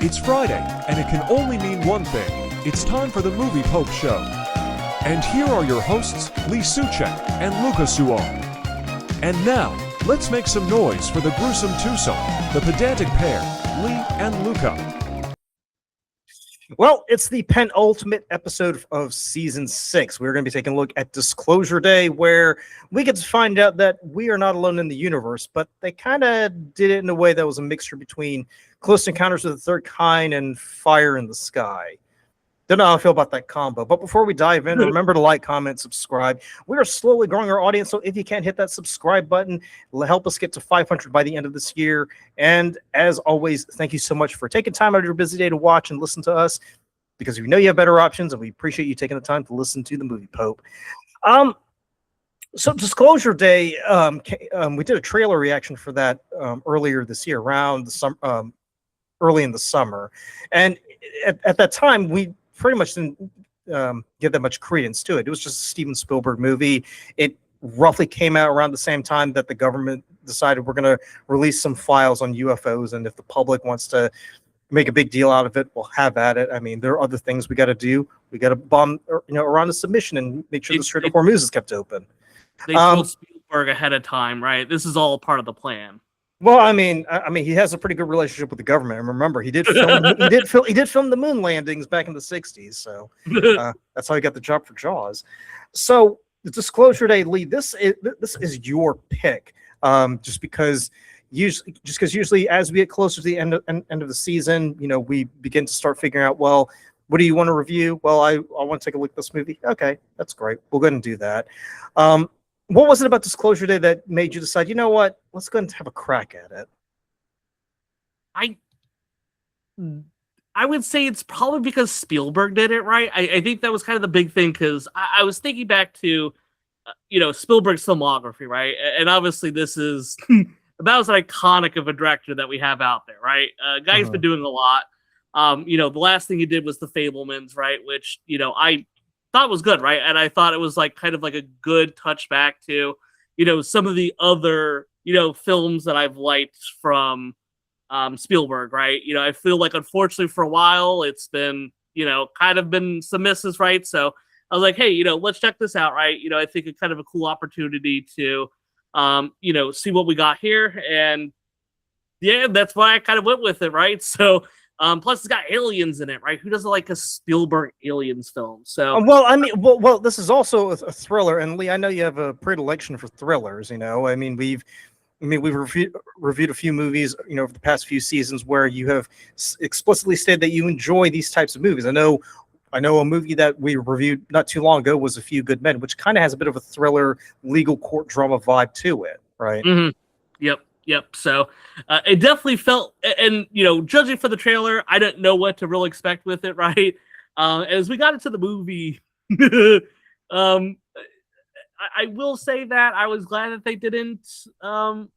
It's Friday, and it can only mean one thing. It's time for the Movie Pope Show. And here are your hosts, Lee Suchek and Luka Suar. And now, let's make some noise for the gruesome twosome, the pedantic pair, Lee and Luka. Well, it's the penultimate episode of Season 6. We're going to be taking a look at Disclosure Day, where we get to find out that we are not alone in the universe, but they kind of did it in a way that was a mixture between Close Encounters of the Third Kind and Fire in the Sky. Don't know how I feel about that combo. But before we dive in, remember to like, comment, subscribe. We are slowly growing our audience, so if you can't hit that subscribe button, help us get to 500 by the end of this year. And as always, thank you so much for taking time out of your busy day to watch and listen to us, because we know you have better options, and we appreciate you taking the time to listen to the Movie Pope. So Disclosure Day, we did a trailer reaction for that earlier this year, around the early in the summer. And at that time, we pretty much didn't give that much credence to it. It was just a Steven Spielberg movie. It roughly came out around the same time that the government decided we're going to release some files on UFOs, and if the public wants to make a big deal out of it, we'll have at it. I mean, there are other things we got to do. We got to bomb, around the submission and make sure the Strait of Hormuz is kept open. They told Spielberg ahead of time, right? This is all part of the plan. Well, I mean, he has a pretty good relationship with the government. And remember, he did film, he did film the moon landings back in the '60s, so that's how he got the job for Jaws. So, the Disclosure Day, Lee, this is your pick, just because usually as we get closer to the end of the season, we begin to start figuring out, well, what do you want to review? Well, I want to take a look at this movie. Okay, that's great. We'll go ahead and do that. What was it about Disclosure Day that made you decide, you know what, let's go ahead and have a crack at it? I would say it's probably because Spielberg did it, right? I think that was kind of the big thing, because I was thinking back to, Spielberg's filmography, right? And obviously this is about as iconic of a director that we have out there, right? Guy's been doing a lot. The last thing he did was The Fabelmans, right? Which, I thought was good, right? And I thought it was kind of a good touchback to, some of the other, films that I've liked from Spielberg, right? I feel like, unfortunately, for a while, it's been, kind of been some misses, right? So I was like, hey, let's check this out, right? I think it's kind of a cool opportunity to, see what we got here. And yeah, that's why I kind of went with it, right? So, plus it's got aliens in it, right? Who doesn't like a Spielberg aliens film? So, well, this is also a thriller, and Lee, I know you have a predilection for thrillers. We've reviewed a few movies, over the past few seasons where you have explicitly stated that you enjoy these types of movies. I know a movie that we reviewed not too long ago was A Few Good Men, which kind of has a bit of a thriller, legal court drama vibe to it, right? Mm-hmm. Yep. So it definitely felt, and judging for the trailer, I didn't know what to really expect with it, right? As we got into the movie, I will say that I was glad that they didn't. Well,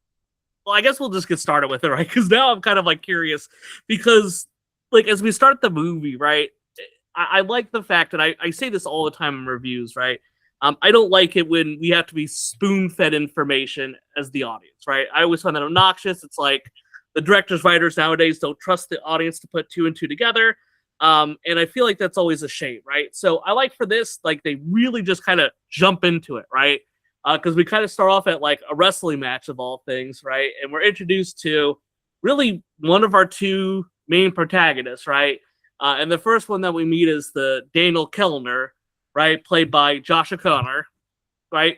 I guess we'll just get started with it, right? Because now I'm kind of curious, because as we start the movie, right? I like the fact that I say this all the time in reviews, right? I don't like it when we have to be spoon-fed information as the audience, right? I always find that obnoxious. It's like the directors, writers nowadays don't trust the audience to put two and two together. And I feel like that's always a shame, right? So I like for this, they really just kind of jump into it, right? Because we kind of start off at a wrestling match of all things, right? And we're introduced to really one of our two main protagonists, right? And the first one that we meet is the Daniel Kellner, right, played by Josh O'Connor, right?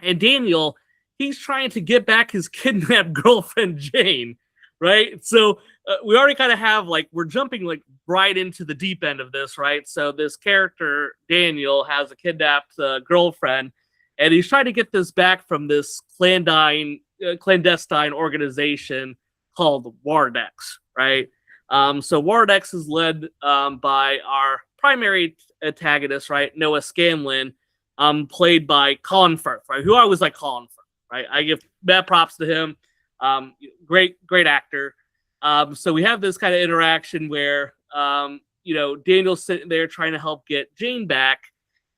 And Daniel, he's trying to get back his kidnapped girlfriend, Jane, right? So we already kind of have, we're jumping, right into the deep end of this, right? So this character, Daniel, has a kidnapped girlfriend, and he's trying to get this back from this clandestine organization called Wardex, right? So Wardex is led by our primary antagonist, right, Noah Scanlon, played by Colin Firth, right, who I always like Colin Firth, right? I give mad props to him. Great actor. So we have this kind of interaction where, Daniel's sitting there trying to help get Jane back,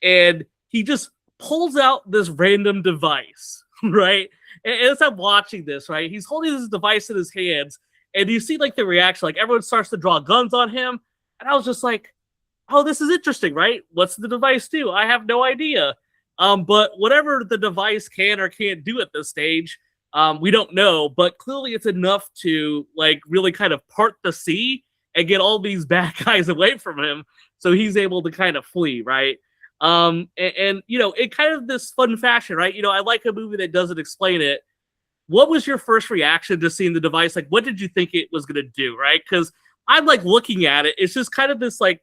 and he just pulls out this random device, right? And as I'm watching this, right, he's holding this device in his hands, and you see like the reaction, like everyone starts to draw guns on him, and I was just like, oh, this is interesting, right? What's the device do? I have no idea. But whatever the device can or can't do at this stage, we don't know, but clearly it's enough to like really kind of part the sea and get all these bad guys away from him, so he's able to kind of flee, right? And you know, it kind of this fun fashion, right? You know, I like a movie that doesn't explain it. What was your first reaction to seeing the device? Like, what did you think it was gonna do, right? Because I'm like looking at it, it's just kind of this like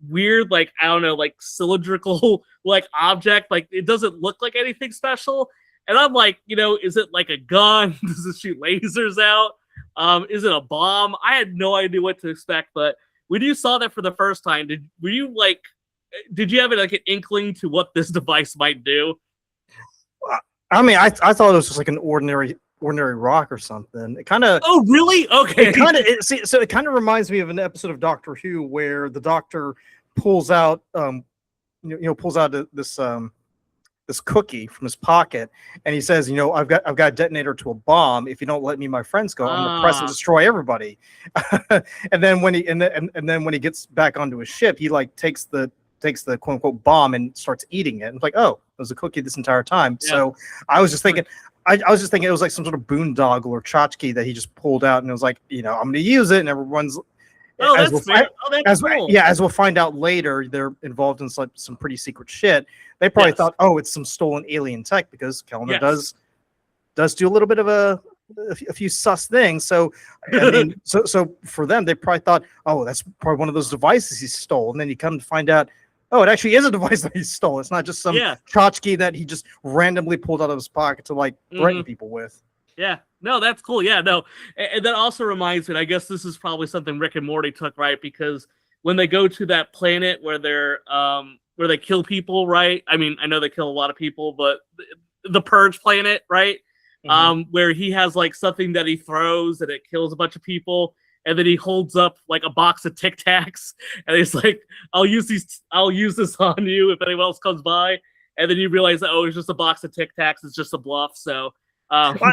weird, like I don't know, like cylindrical like object. Like it doesn't look like anything special. And I'm like, you know, is it like a gun? Does it shoot lasers out? Is it a bomb? I had no idea what to expect, but when you saw that for the first time, did you have like an inkling to what this device might do? I mean, I thought it was just like an ordinary rock or something. It kind of. Oh, really? Okay. It kind of reminds me of an episode of Doctor Who where the Doctor pulls out, this cookie from his pocket, and he says, you know, I've got a detonator to a bomb. If you don't let me, my friends go, I'm gonna press and destroy everybody. And then when he gets back onto his ship, he like takes the quote unquote bomb and starts eating it. And it's like, oh, it was a cookie this entire time. Yeah. So I was just thinking, it was like some sort of boondoggle or tchotchke that he just pulled out, and it was like, you know, I'm going to use it, and everyone's. Oh, that's fair. That's cool. Yeah, as we'll find out later, they're involved in some pretty secret shit. They probably thought, oh, it's some stolen alien tech, because Kellner does do a little bit of a few sus things. So I mean, so for them, they probably thought, oh, that's probably one of those devices he stole. And then you come to find out, oh, it actually is a device that he stole. It's not just some tchotchke that he just randomly pulled out of his pocket to like threaten people with. Yeah, no, that's cool. Yeah, no, and that also reminds me. I guess this is probably something Rick and Morty took, right? Because when they go to that planet where where they kill people, right? I mean, I know they kill a lot of people, but the Purge planet, right? Where he has like something that he throws and it kills a bunch of people, and then he holds up like a box of Tic Tacs, and he's like, I'll use this on you if anyone else comes by. And then you realize that, oh, it's just a box of Tic Tacs. It's just a bluff. So. But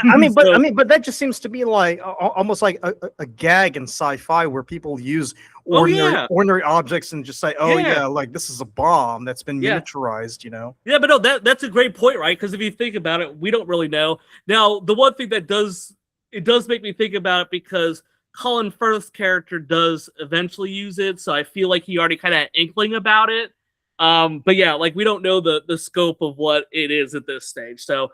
that just seems to be like almost like a gag in sci-fi where people use ordinary objects and just say, like this is a bomb that's been miniaturized, you know? Yeah, but no, that's a great point, right? Because if you think about it, we don't really know. Now, the one thing that does make me think about it, because Colin Firth's character does eventually use it, so I feel like he already kind of had inkling about it. But yeah, like we don't know the scope of what it is at this stage. So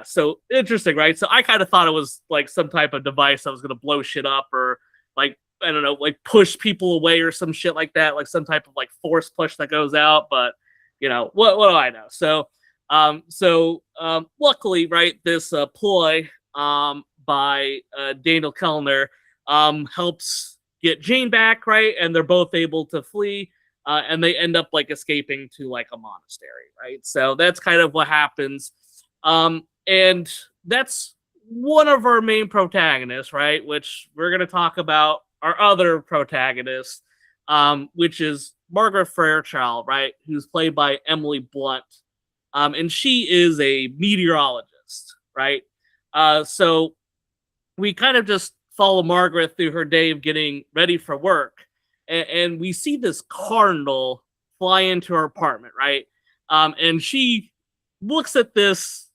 so interesting, right? So I kind of thought it was like some type of device that was gonna blow shit up, or like I don't know, like push people away or some shit like that, like some type of like force push that goes out. But you know, what do I know? So luckily, right, this ploy by Daniel Kellner helps get Jane back, right, and they're both able to flee. And they end up like escaping to like a monastery, right? So that's kind of what happens. And that's one of our main protagonists, right? Which we're going to talk about our other protagonist, which is Margaret Fairchild, right? Who's played by Emily Blunt. And she is a meteorologist, right? So we kind of just follow Margaret through her day of getting ready for work. And we see this cardinal fly into her apartment, right? And she looks at this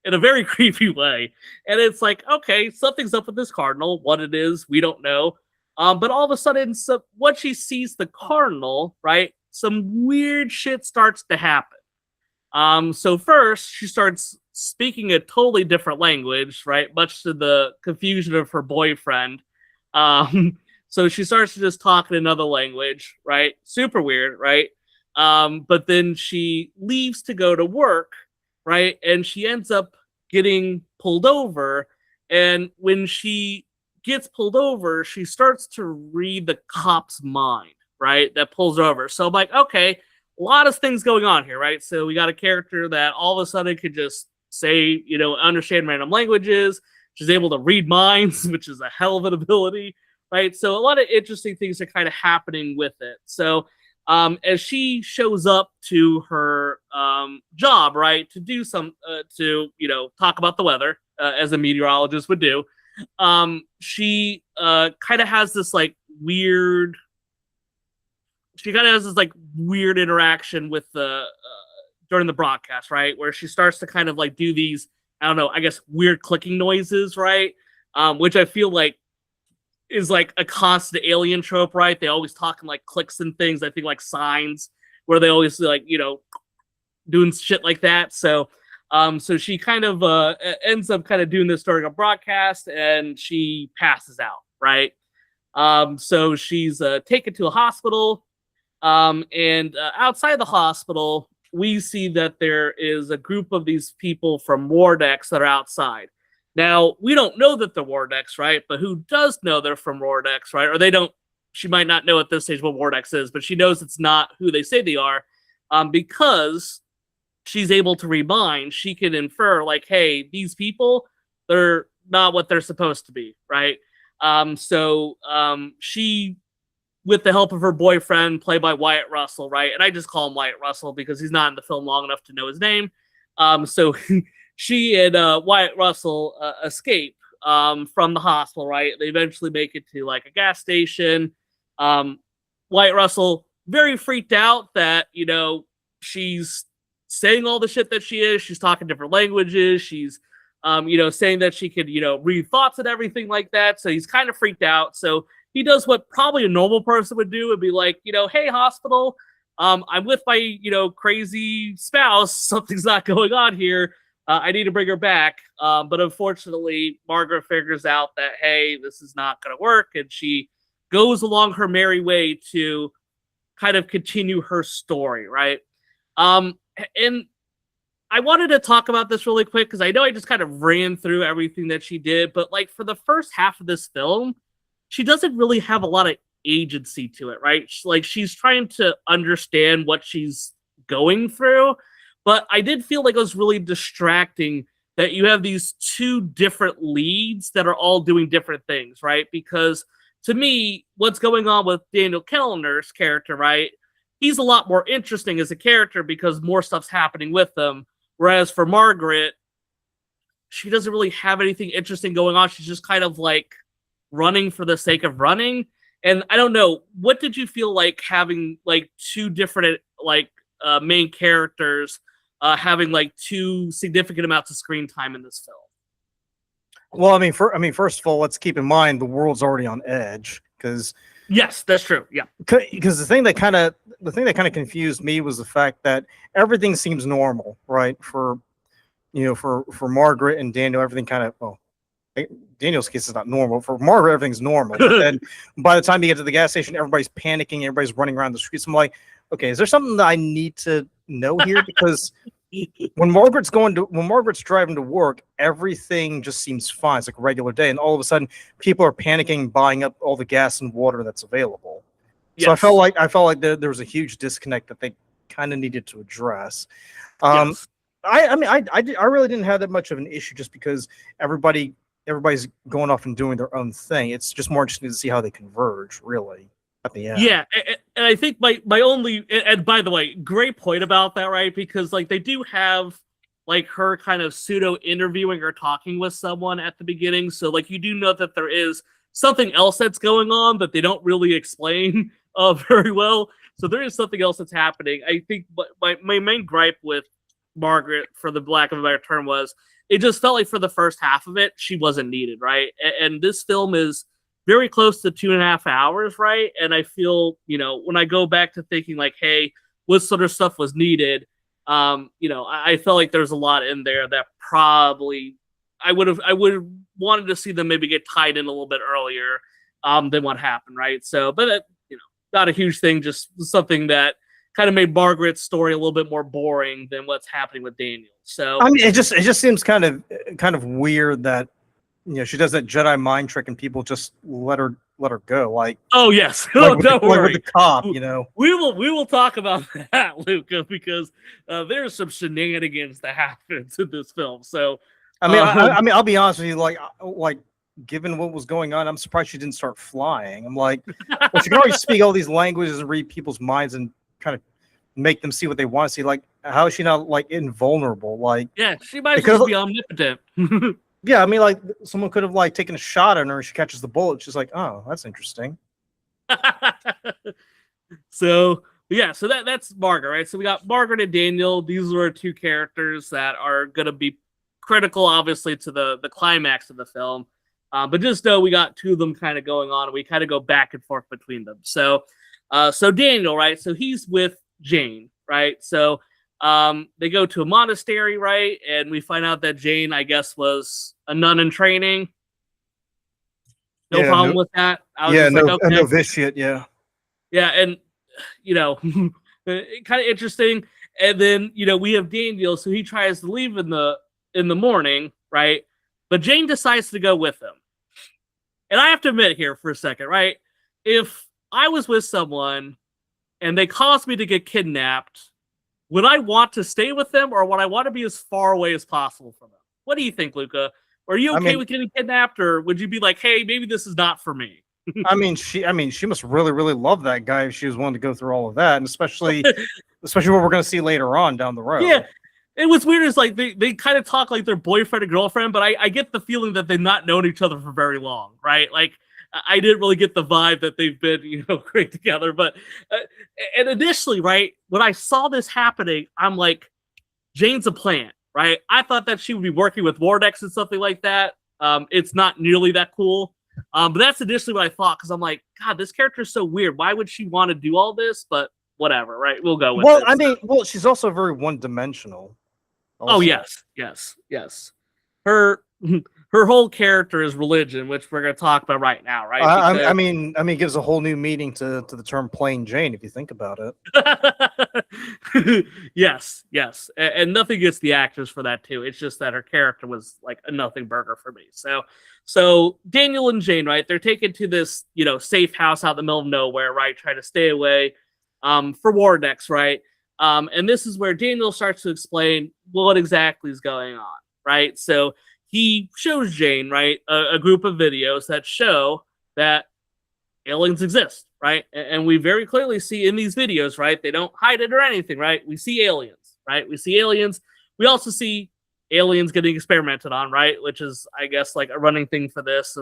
in a very creepy way. And it's like, okay, something's up with this cardinal. What it is, we don't know. But all of a sudden, once she sees the cardinal, right, some weird shit starts to happen. So first, she starts speaking a totally different language, right? Much to the confusion of her boyfriend. So she starts to just talk in another language, right? Super weird, right? But then she leaves to go to work, right? And she ends up getting pulled over. And when she gets pulled over, she starts to read the cop's mind, right? That pulls her over. So I'm like, okay, a lot of things going on here, right? So we got a character that all of a sudden could just say, you know, understand random languages. She's able to read minds, which is a hell of an ability, right? So a lot of interesting things are kind of happening with it. So as she shows up to her job, right, to do to, you know, talk about the weather, as a meteorologist would do, She kind of has this like weird. She kind of has this like weird interaction with the during the broadcast, right, where she starts to kind of like do these, I don't know, I guess weird clicking noises, right, which I feel like is like a constant alien trope, right? They always talk in like clicks and things. I think like signs where they always like doing shit like that. So so she kind of ends up kind of doing this during a broadcast, and she passes out, right? So she's taken to a hospital, and outside the hospital, we see that there is a group of these people from Wardex that are outside. Now, we don't know that they're Wardex, right? But who does know they're from Wardex, right? Or they don't, she might not know at this stage what Wardex is, but she knows it's not who they say they are, because she's able to read minds. She can infer, like, hey, these people, they're not what they're supposed to be, right? So she, with the help of her boyfriend, played by Wyatt Russell, right? And I just call him Wyatt Russell because he's not in the film long enough to know his name. So she and Wyatt Russell escape from the hospital, right? They eventually make it to like a gas station. Wyatt Russell, very freaked out that, she's saying all the shit that she is. She's talking different languages. She's, saying that she could, read thoughts and everything like that. So he's kind of freaked out. So he does what probably a normal person would do and be like, hey, hospital, I'm with my, crazy spouse. Something's not going on here. I need to bring her back. But unfortunately, Margaret figures out that, hey, this is not going to work. And she goes along her merry way to kind of continue her story, right? And I wanted to talk about this really quick because I know I just kind of ran through everything that she did. But like for the first half of this film, she doesn't really have a lot of agency to it, right? She's trying to understand what she's going through. But I did feel like it was really distracting that you have these two different leads that are all doing different things, right? Because to me, what's going on with Daniel Kellner's character, right? He's a lot more interesting as a character because more stuff's happening with him. Whereas for Margaret, she doesn't really have anything interesting going on. She's just kind of like running for the sake of running. And I don't know, what did you feel like having like two different like main characters having like two significant amounts of screen time in this film? Well, first of all, let's keep in mind the world's already on edge because yes, that's true. Yeah, because the thing that kind of confused me was the fact that everything seems normal, right? For Margaret and Daniel, everything kind of Daniel's case is not normal. For Margaret, everything's normal. But then by the time you get to the gas station, everybody's panicking, everybody's running around the streets. I'm like, okay, is there something that I need to know here? Because when Margaret's driving to work, everything just seems fine. It's like a regular day, and all of a sudden, people are panicking, buying up all the gas and water that's available. Yes. So I felt like there was a huge disconnect that they kind of needed to address. Yes. I really didn't have that much of an issue just because everybody's going off and doing their own thing. It's just more interesting to see how they converge, really, at the end. Yeah, and I think my only, and by the way, great point about that, right? Because like they do have like her kind of pseudo interviewing or talking with someone at the beginning, so like you do know that there is something else that's going on that they don't really explain very well. So there is something else that's happening. I think my main gripe with Margaret, for the lack of a better term, was it just felt like for the first half of it, she wasn't needed, right? And this film is very close to 2.5 hours, right? And I feel, when I go back to thinking like, hey, what sort of stuff was needed, I felt like there's a lot in there that probably I would have wanted to see them maybe get tied in a little bit earlier than what happened, right? So, but not a huge thing, just something that kind of made Margaret's story a little bit more boring than what's happening with Daniel. So it just seems kind of weird that she does that Jedi mind trick and people just let her go. Like, oh yes, don't worry. Like with the cop, We will talk about that, Luka, because there's some shenanigans that happen in this film. So I'll be honest with you, like given what was going on, I'm surprised she didn't start flying. I'm like, well, she can already speak all these languages and read people's minds and kind of make them see what they want to see. Like, how is she not like invulnerable? Like, yeah, she might as well be omnipotent. Yeah, I mean, like someone could have like taken a shot at her and she catches the bullet. She's like, oh, that's interesting. So yeah, so that's Margaret, right? So we got Margaret and Daniel. These are two characters that are gonna be critical, obviously, to the climax of the film. But just know we got two of them kind of going on, and we kind of go back and forth between them. So Daniel, right? So he's with Jane, right? So they go to a monastery, right? And we find out that Jane, I guess, was a nun in training. No problem with that. I was just like, okay. A novitiate, yeah. Yeah, and kind of interesting. And then we have Daniel, so he tries to leave in the morning, right? But Jane decides to go with him. And I have to admit here for a second, right? If I was with someone and they caused me to get kidnapped, would I want to stay with them, or would I want to be as far away as possible from them? What do you think, Luka? Are you okay with getting kidnapped, or would you be like, hey, maybe this is not for me? she must really, really love that guy if she was willing to go through all of that, and especially what we're going to see later on down the road. Yeah, it was weird. Is like they kind of talk like they're boyfriend and girlfriend, but I get the feeling that they've not known each other for very long, right? Like I didn't really get the vibe that they've been great together. But and initially, right, when I saw this happening, I'm like, Jane's a plant, right? I thought that she would be working with Vortex and something like that. It's not nearly that cool. But that's initially what I thought, because I'm like, God, this character is so weird. Why would she want to do all this? But whatever, right? We'll go with it. She's also very one-dimensional. Oh, yes. Her whole character is religion, which we're going to talk about right now, right? I mean, it gives a whole new meaning to the term plain Jane, if you think about it. Yes. And nothing against the actors for that, too. It's just that her character was like a nothing burger for me. So Daniel and Jane, right, they're taken to this, safe house out in the middle of nowhere, right, trying to stay away for Wardex, right? And this is where Daniel starts to explain what exactly is going on, right? So he shows Jane, right, a group of videos that show that aliens exist, right? And we very clearly see in these videos, right, they don't hide it or anything, right? We see aliens, right? We see aliens. We also see aliens getting experimented on, right? Which is, I guess, like a running thing for this.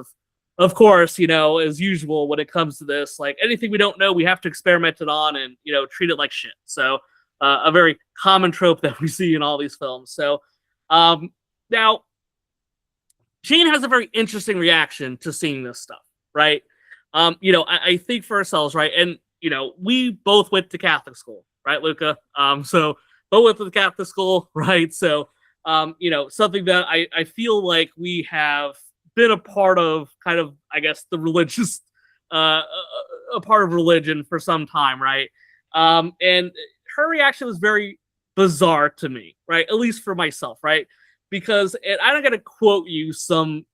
Of course, as usual, when it comes to this, like anything we don't know, we have to experiment it on and, treat it like shit. So a very common trope that we see in all these films. So now, Jane has a very interesting reaction to seeing this stuff, right? I think for ourselves, right? And, we both went to Catholic school, right, Luka? So both went to the Catholic school, right? So, something that I feel like we have been a part of, kind of, I guess, the religious, a part of religion for some time, right? And her reaction was very bizarre to me, right? At least for myself, right? Because, and I'm going to quote you some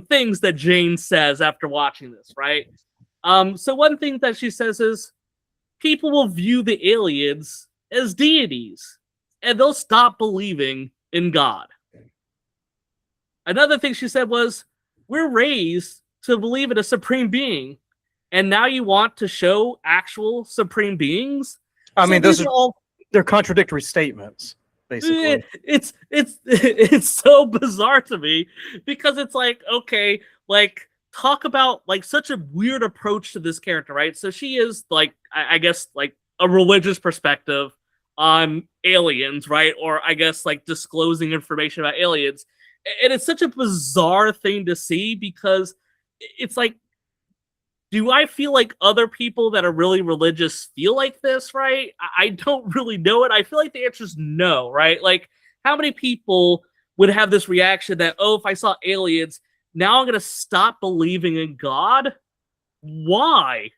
things that Jane says after watching this, right? So one thing that she says is, people will view the aliens as deities, and they'll stop believing in God. Another thing she said was, we're raised to believe in a supreme being, and now you want to show actual supreme beings? I mean, they're contradictory statements, basically. It's so bizarre to me, because it's like, okay, like, talk about like such a weird approach to this character, right? So she is like, I guess, like a religious perspective on aliens, right? Or I guess like disclosing information about aliens. And it's such a bizarre thing to see, because it's like, do I feel like other people that are really religious feel like this, right? I don't really know it. I feel like the answer is no, right? Like, how many people would have this reaction that, oh, if I saw aliens, now I'm going to stop believing in God? Why?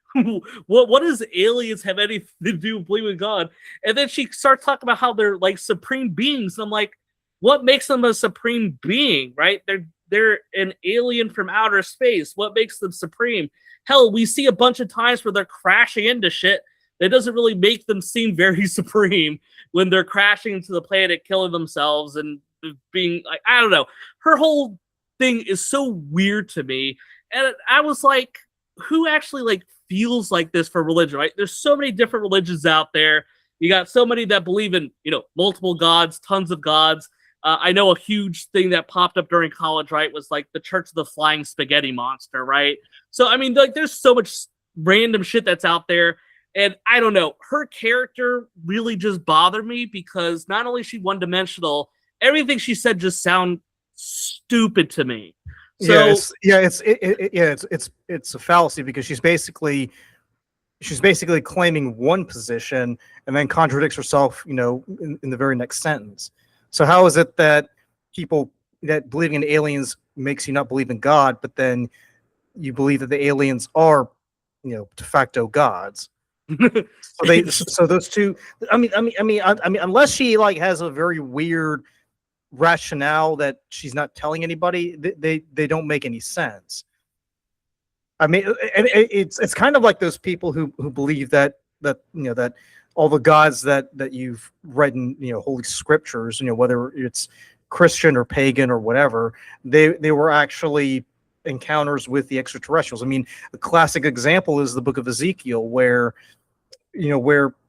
What does aliens have anything to do with believing in God? And then she starts talking about how they're like supreme beings. I'm like, what makes them a supreme being, right? They're an alien from outer space. What makes them supreme? Hell, we see a bunch of times where they're crashing into shit. That doesn't really make them seem very supreme when they're crashing into the planet, killing themselves, and being like, I don't know. Her whole thing is so weird to me. And I was like, who actually like feels like this for religion, right? There's so many different religions out there. You got so many that believe in, multiple gods, tons of gods. I know a huge thing that popped up during college, right, was like the Church of the Flying Spaghetti Monster, right? So I mean, like, there's so much random shit that's out there, and I don't know. Her character really just bothered me because not only is she one dimensional, everything she said just sound stupid to me. So It's a fallacy because she's basically claiming one position and then contradicts herself, in the very next sentence. So how is it that people that believing in aliens makes you not believe in God, but then you believe that the aliens are, de facto gods? So those two. I mean, unless she like has a very weird rationale that she's not telling anybody, they don't make any sense. I mean, it's kind of like those people who believe that all the gods that you've read in holy scriptures, whether it's Christian or pagan or whatever, they were actually encounters with the extraterrestrials. I mean, a classic example is the book of Ezekiel, where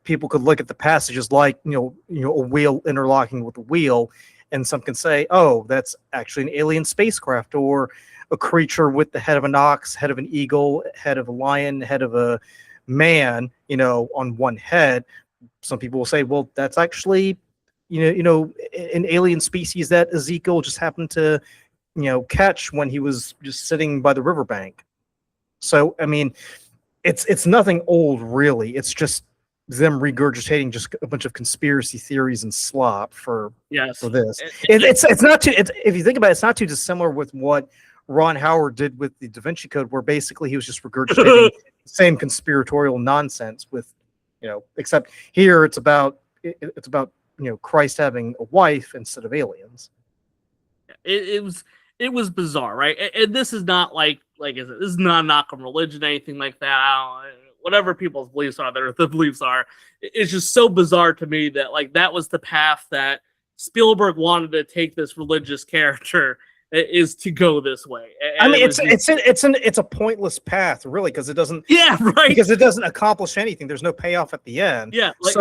people could look at the passages like a wheel interlocking with a wheel, and some can say, oh, that's actually an alien spacecraft, or a creature with the head of an ox, head of an eagle, head of a lion, head of a man, on one head. Some people will say, well, that's actually, an alien species that Ezekiel just happened to, catch when he was just sitting by the riverbank. So, I mean, it's nothing old, really. It's just them regurgitating just a bunch of conspiracy theories and slop for this. It's not too. If you think about it, it's not too dissimilar with what Ron Howard did with the Da Vinci Code, where basically he was just regurgitating the same conspiratorial nonsense with, except here it's about Christ having a wife instead of aliens. It was bizarre, right? And this is not like this is not a knock on religion, anything like that. Whatever people's beliefs are, the beliefs are. It's just so bizarre to me that like that was the path that Spielberg wanted to take this religious character, is to go this way. And I mean, it's a pointless path, really, because it doesn't. Yeah, right. Because it doesn't accomplish anything. There's no payoff at the end. Yeah. Like,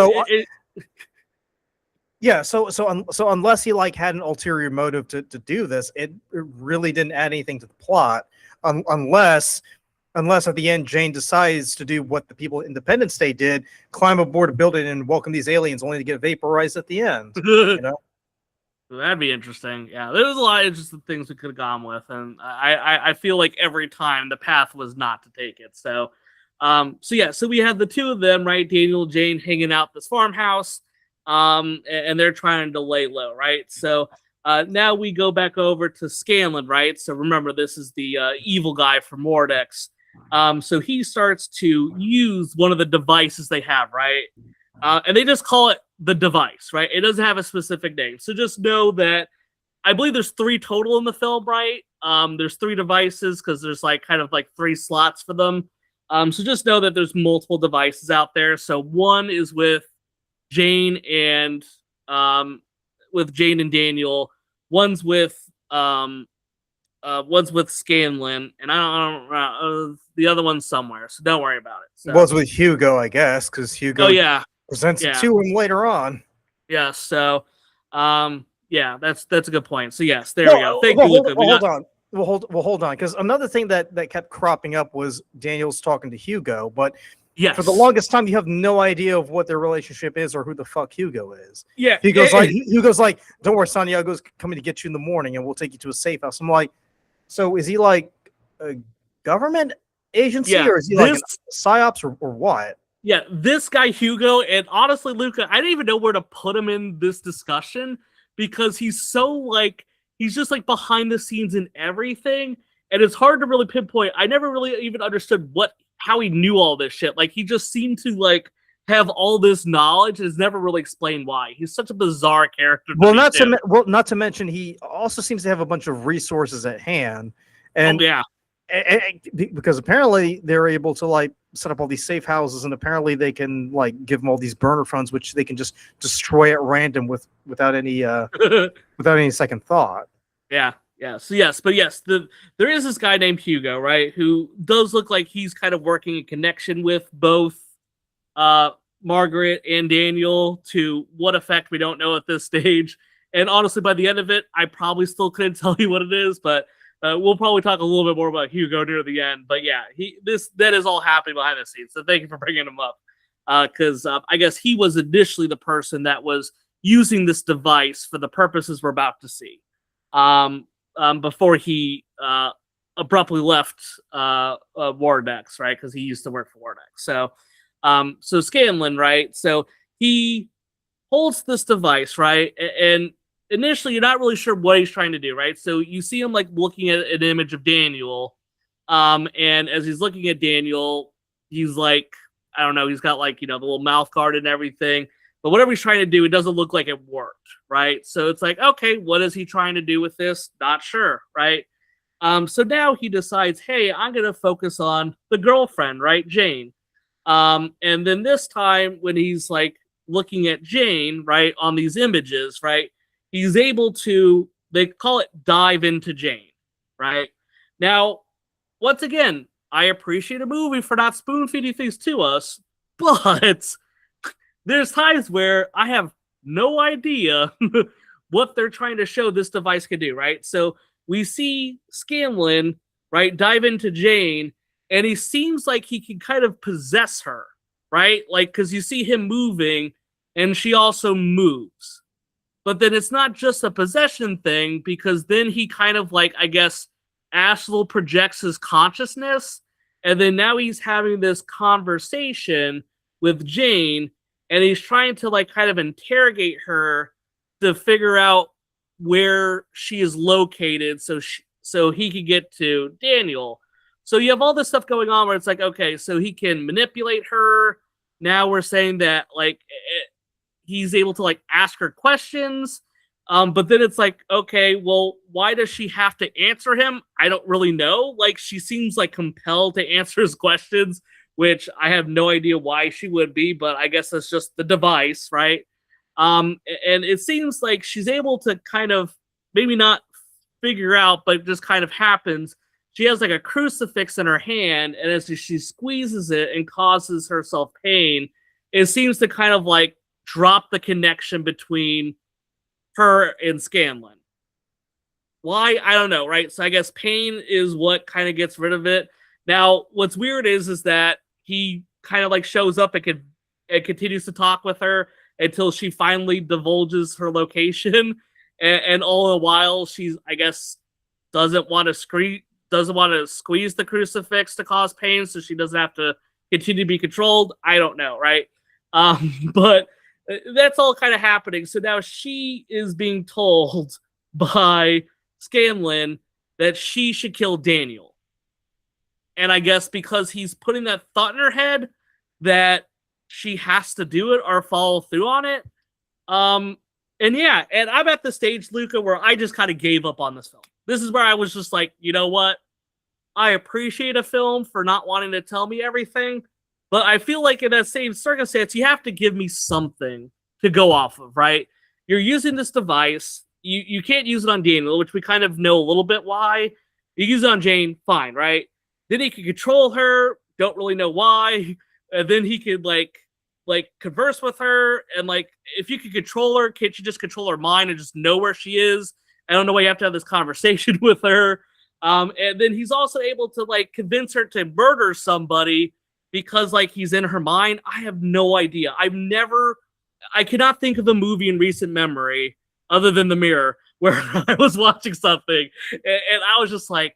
So unless he like had an ulterior motive to do this, it really didn't add anything to the plot. Unless at the end Jane decides to do what the people at Independence Day did, climb aboard a building and welcome these aliens, only to get vaporized at the end. That'd be interesting. Yeah, there was a lot of interesting things we could have gone with, and I feel like every time the path was not to take it. So we had the two of them, right? Daniel and Jane hanging out this farmhouse, and they're trying to lay low, right? So now we go back over to Scanlan, right? So remember, this is the evil guy from Mordex. So he starts to use one of the devices they have, right? And they just call it the device, right? It doesn't have a specific name. So just know that I believe there's 3 total in the film, right? There's 3 devices because there's kind of 3 slots for them. So just know that there's multiple devices out there. So one is with Jane and Daniel. One's with Scanlan, and I don't know, the other one's somewhere. So don't worry about it. So. Was with Hugo, I guess, because Hugo. Oh yeah. Presents it to him later on. Yeah, so that's a good point. So yes, there we go. Thank you, Luka. Hold on, because another thing that kept cropping up was Daniel's talking to Hugo, but yes, for the longest time you have no idea of what their relationship is or who the fuck Hugo is. Yeah. Hugo's like, don't worry, Santiago's coming to get you in the morning and we'll take you to a safe house. I'm like, so is he like a government agency or is he like a psyops or what? Yeah, this guy Hugo, and honestly, Luka, I didn't even know where to put him in this discussion because he's so he's just behind the scenes in everything, and it's hard to really pinpoint. I never really even understood how he knew all this shit. He just seemed to have all this knowledge, and it's never really explained why. He's such a bizarre character. Not to mention he also seems to have a bunch of resources at hand, and because apparently they're able to set up all these safe houses, and apparently they can give them all these burner phones, which they can just destroy at random without any second thought. Yeah. So there is this guy named Hugo, right, who does look like he's kind of working in connection with both Margaret and Daniel. To what effect we don't know at this stage. And honestly, by the end of it, I probably still couldn't tell you what it is, but we'll probably talk a little bit more about Hugo near the end. But yeah, that is all happening behind the scenes. So thank you for bringing him up, because I guess he was initially the person that was using this device for the purposes we're about to see, before he abruptly left Wardex, right? Because he used to work for Wardex. So Scanlan, right? So he holds this device, right? And initially, you're not really sure what he's trying to do, right? So you see him like looking at an image of Daniel, and as he's looking at Daniel, he's like, I don't know, he's got like, the little mouth guard and everything. But whatever he's trying to do, it doesn't look like it worked, right? So it's like, okay, what is he trying to do with this? Not sure, right? So now he decides, hey, I'm going to focus on the girlfriend, right? Jane. And then this time when he's like looking at Jane, right, on these images, right, he's able to, they call it dive into Jane, right? Now, once again, I appreciate a movie for not spoon feeding things to us, but there's times where I have no idea what they're trying to show this device can do, right? So we see Scanlan, right, dive into Jane, and he seems like he can kind of possess her, right? Like, because you see him moving, and she also moves. But then it's not just a possession thing, because then he kind of like, I guess, astral projects his consciousness, and then now he's having this conversation with Jane, and he's trying to like kind of interrogate her to figure out where she is located so he can get to Daniel. So you have all this stuff going on where it's like, okay, so he can manipulate her. Now we're saying that like he's able to like ask her questions. But then it's like, okay, well, why does she have to answer him? I don't really know. Like, she seems like compelled to answer his questions, which I have no idea why she would be, but I guess that's just the device, right? And it seems like she's able to kind of maybe not figure out, but it just kind of happens. She has like a crucifix in her hand, and as she squeezes it and causes herself pain, it seems to kind of like drop the connection between her and Scanlan. Why? I don't know, right? So I guess pain is what kind of gets rid of it. Now, what's weird is that he kind of like shows up and continues to talk with her until she finally divulges her location, and all the while she's, I guess, doesn't want to squeeze the crucifix to cause pain, so she doesn't have to continue to be controlled. I don't know, right? But that's all kind of happening. So now she is being told by Scanlan that she should kill Daniel. And I guess because he's putting that thought in her head that she has to do it or follow through on it. And yeah, and I'm at the stage, Luka, where I just kind of gave up on this film. This is where I was just like, you know what? I appreciate a film for not wanting to tell me everything, but I feel like in that same circumstance, you have to give me something to go off of, right? You're using this device. You can't use it on Daniel, which we kind of know a little bit why. You use it on Jane, fine, right? Then he can control her, don't really know why. And then he could like converse with her, and like if you could control her, can't you just control her mind and just know where she is? I don't know why you have to have this conversation with her. And then he's also able to like convince her to murder somebody because like he's in her mind. I have no idea. I cannot think of a movie in recent memory other than The Mirror where I was watching something and I was just like,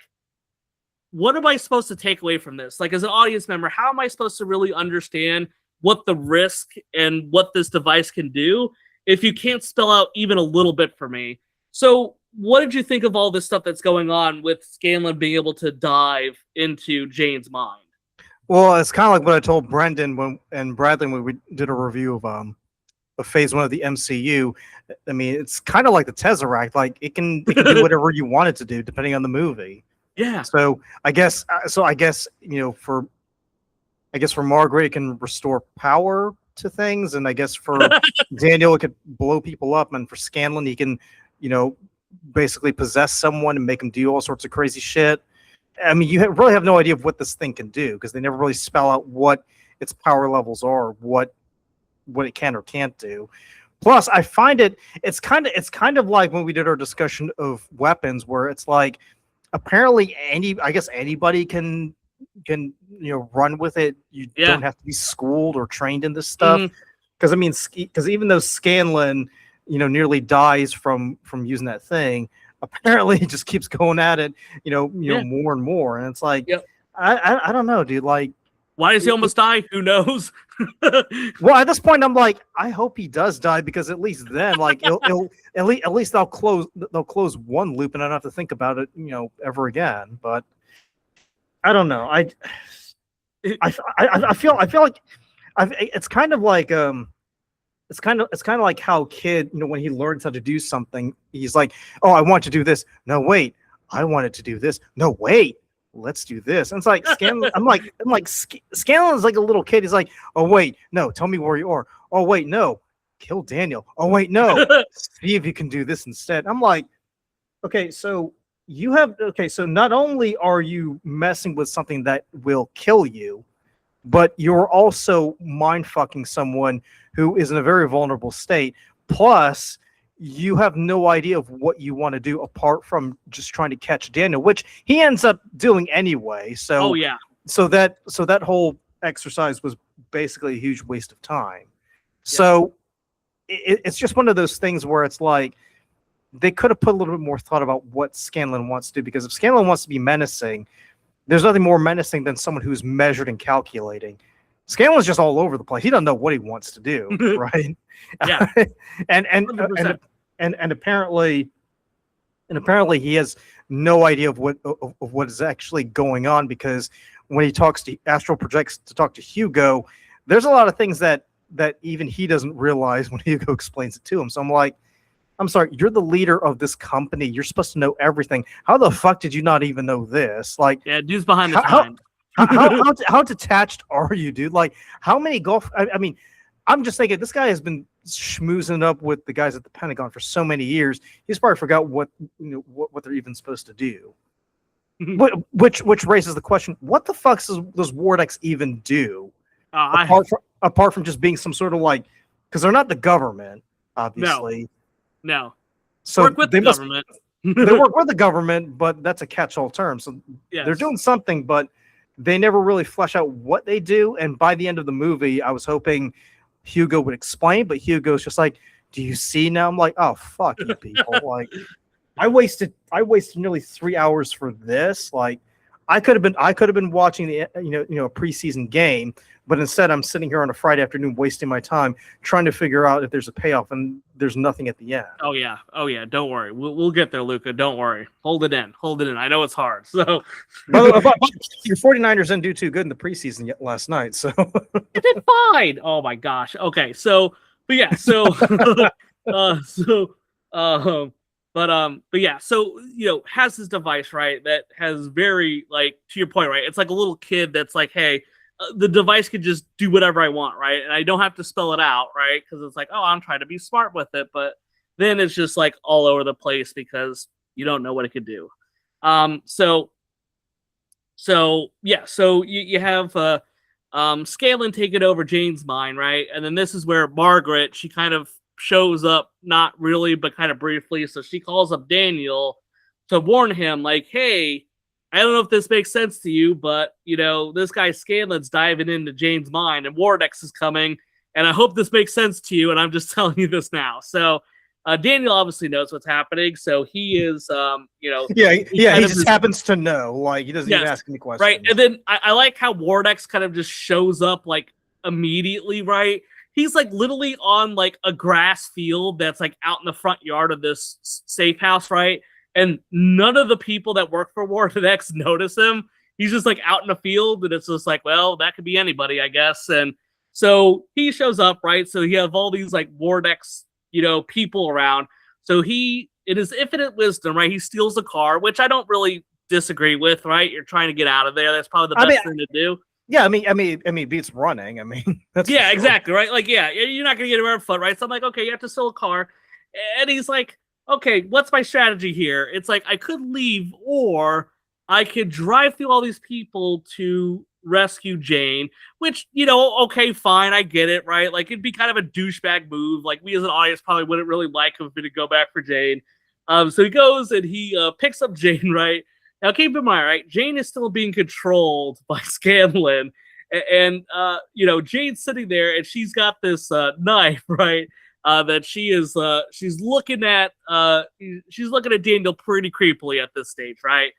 what am I supposed to take away from this? Like, as an audience member, how am I supposed to really understand what the risk and what this device can do if you can't spell out even a little bit for me? So what did you think of all this stuff that's going on with Scanlan being able to dive into Jane's mind? Well, it's kind of like what I told Brendan and Bradley when we did a review of Phase 1 of the MCU. I mean, it's kind of like the Tesseract. Like, it can do whatever you want it to do, depending on the movie. Yeah. So I guess for Margaret, it can restore power to things, and I guess for Daniel, it could blow people up, and for Scanlan, he can, basically possess someone and make them do all sorts of crazy shit. I mean, you really have no idea of what this thing can do because they never really spell out what its power levels are, what it can or can't do. Plus, I find it's kind of like when we did our discussion of weapons, where it's like apparently I guess anybody can run with it. You don't have to be schooled or trained in this stuff. Because I mean, because even though Scanlan nearly dies from using that thing, apparently he just keeps going at it more and more, and it's like I don't know, dude. Like, why does he almost die? Who knows? Well, at this point, I'm like, I hope he does die, because at least then, like, at least they'll close one loop, and I don't have to think about it, ever again. But I don't know. I feel like it's kind of like it's kind of like how a kid, when he learns how to do something, he's like, oh, I want to do this. No, wait, I wanted to do this. No, wait, let's do this. And it's like Scanlan. I'm like Scanlan's like a little kid. He's like, oh wait, no, tell me where you are. Oh wait, no, kill Daniel. Oh wait, no, see if you can do this instead. I'm like, okay, so so not only are you messing with something that will kill you, but you're also mind fucking someone who is in a very vulnerable state. Plus, you have no idea of what you want to do apart from just trying to catch Daniel, which he ends up doing anyway. So, so that whole exercise was basically a huge waste of time. So it's just one of those things where it's like they could have put a little bit more thought about what Scanlan wants to do, because if Scanlan wants to be menacing, there's nothing more menacing than someone who's measured and calculating. Scanlan's just all over the place. He doesn't know what he wants to do, right? Yeah. and apparently he has no idea of what is actually going on, because when he astral projects to talk to Hugo, there's a lot of things that even he doesn't realize when Hugo explains it to him. So I'm like, I'm sorry, you're the leader of this company. You're supposed to know everything. How the fuck did you not even know this? Like, dude's behind the times. How detached are you, dude? Like, how many golf? I mean, I'm just thinking this guy has been schmoozing up with the guys at the Pentagon for so many years. He's probably forgot what they're even supposed to do. which raises the question: what the fuck does Wardex even do? Apart from just being some sort of like, because they're not the government, obviously. No. So work with the government. They work with the government, but that's a catch-all term. So they're doing something, but they never really flesh out what they do. And by the end of the movie, I was hoping Hugo would explain, but Hugo's just like, "Do you see now?" I'm like, "Oh, fuck you people!" Like, I wasted nearly 3 hours for this. Like, I could have been watching the a preseason game, but instead I'm sitting here on a Friday afternoon wasting my time trying to figure out if there's a payoff, and there's nothing at the end. Oh yeah. Don't worry, we'll get there, Luka. Don't worry. Hold it in. I know it's hard. So, but your 49ers didn't do too good in the preseason yet last night, so it did fine. Oh my gosh. Okay, so but yeah, so but yeah, so has this device, right, that has very, like, to your point, right, it's like a little kid that's like, hey, the device could just do whatever I want, right, and I don't have to spell it out, right, because it's like, oh, I'm trying to be smart with it, but then it's just like all over the place because you don't know what it could do. So you have Scanlan taking over Jane's mind, right, and then this is where Margaret, she kind of shows up, not really, but kind of briefly. So she calls up Daniel to warn him, like, hey, I don't know if this makes sense to you, but this guy Scanlan's diving into Jane's mind, and Wardex is coming, and I hope this makes sense to you, and I'm just telling you this now. So Daniel obviously knows what's happening, so he is he just happens to know, like, he doesn't even ask any questions, right? And then I like how Wardex kind of just shows up, like, immediately, right? He's like literally on like a grass field that's like out in the front yard of this safe house, right? And none of the people that work for Wardex notice him. He's just like out in the field, and it's just like, well, that could be anybody, I guess. And so he shows up, right? So you have all these like Wardex, people around. So in his infinite wisdom, right, he steals a car, which I don't really disagree with, right? You're trying to get out of there. That's probably the best thing to do. Yeah, I mean, beats running. I mean, that's exactly, right? Like, you're not gonna get around foot, right? So I'm like, okay, you have to sell a car, and he's like, okay, what's my strategy here? It's like I could leave, or I could drive through all these people to rescue Jane, which, you know, okay, fine, I get it, right? Like, it'd be kind of a douchebag move. Like, we as an audience probably wouldn't really like him to go back for Jane. So he goes and he picks up Jane, right? Now, keep in mind, right? Jane is still being controlled by Scanlan. And you know, Jane's sitting there and she's got this knife, right? That she's looking at Daniel pretty creepily at this stage, right?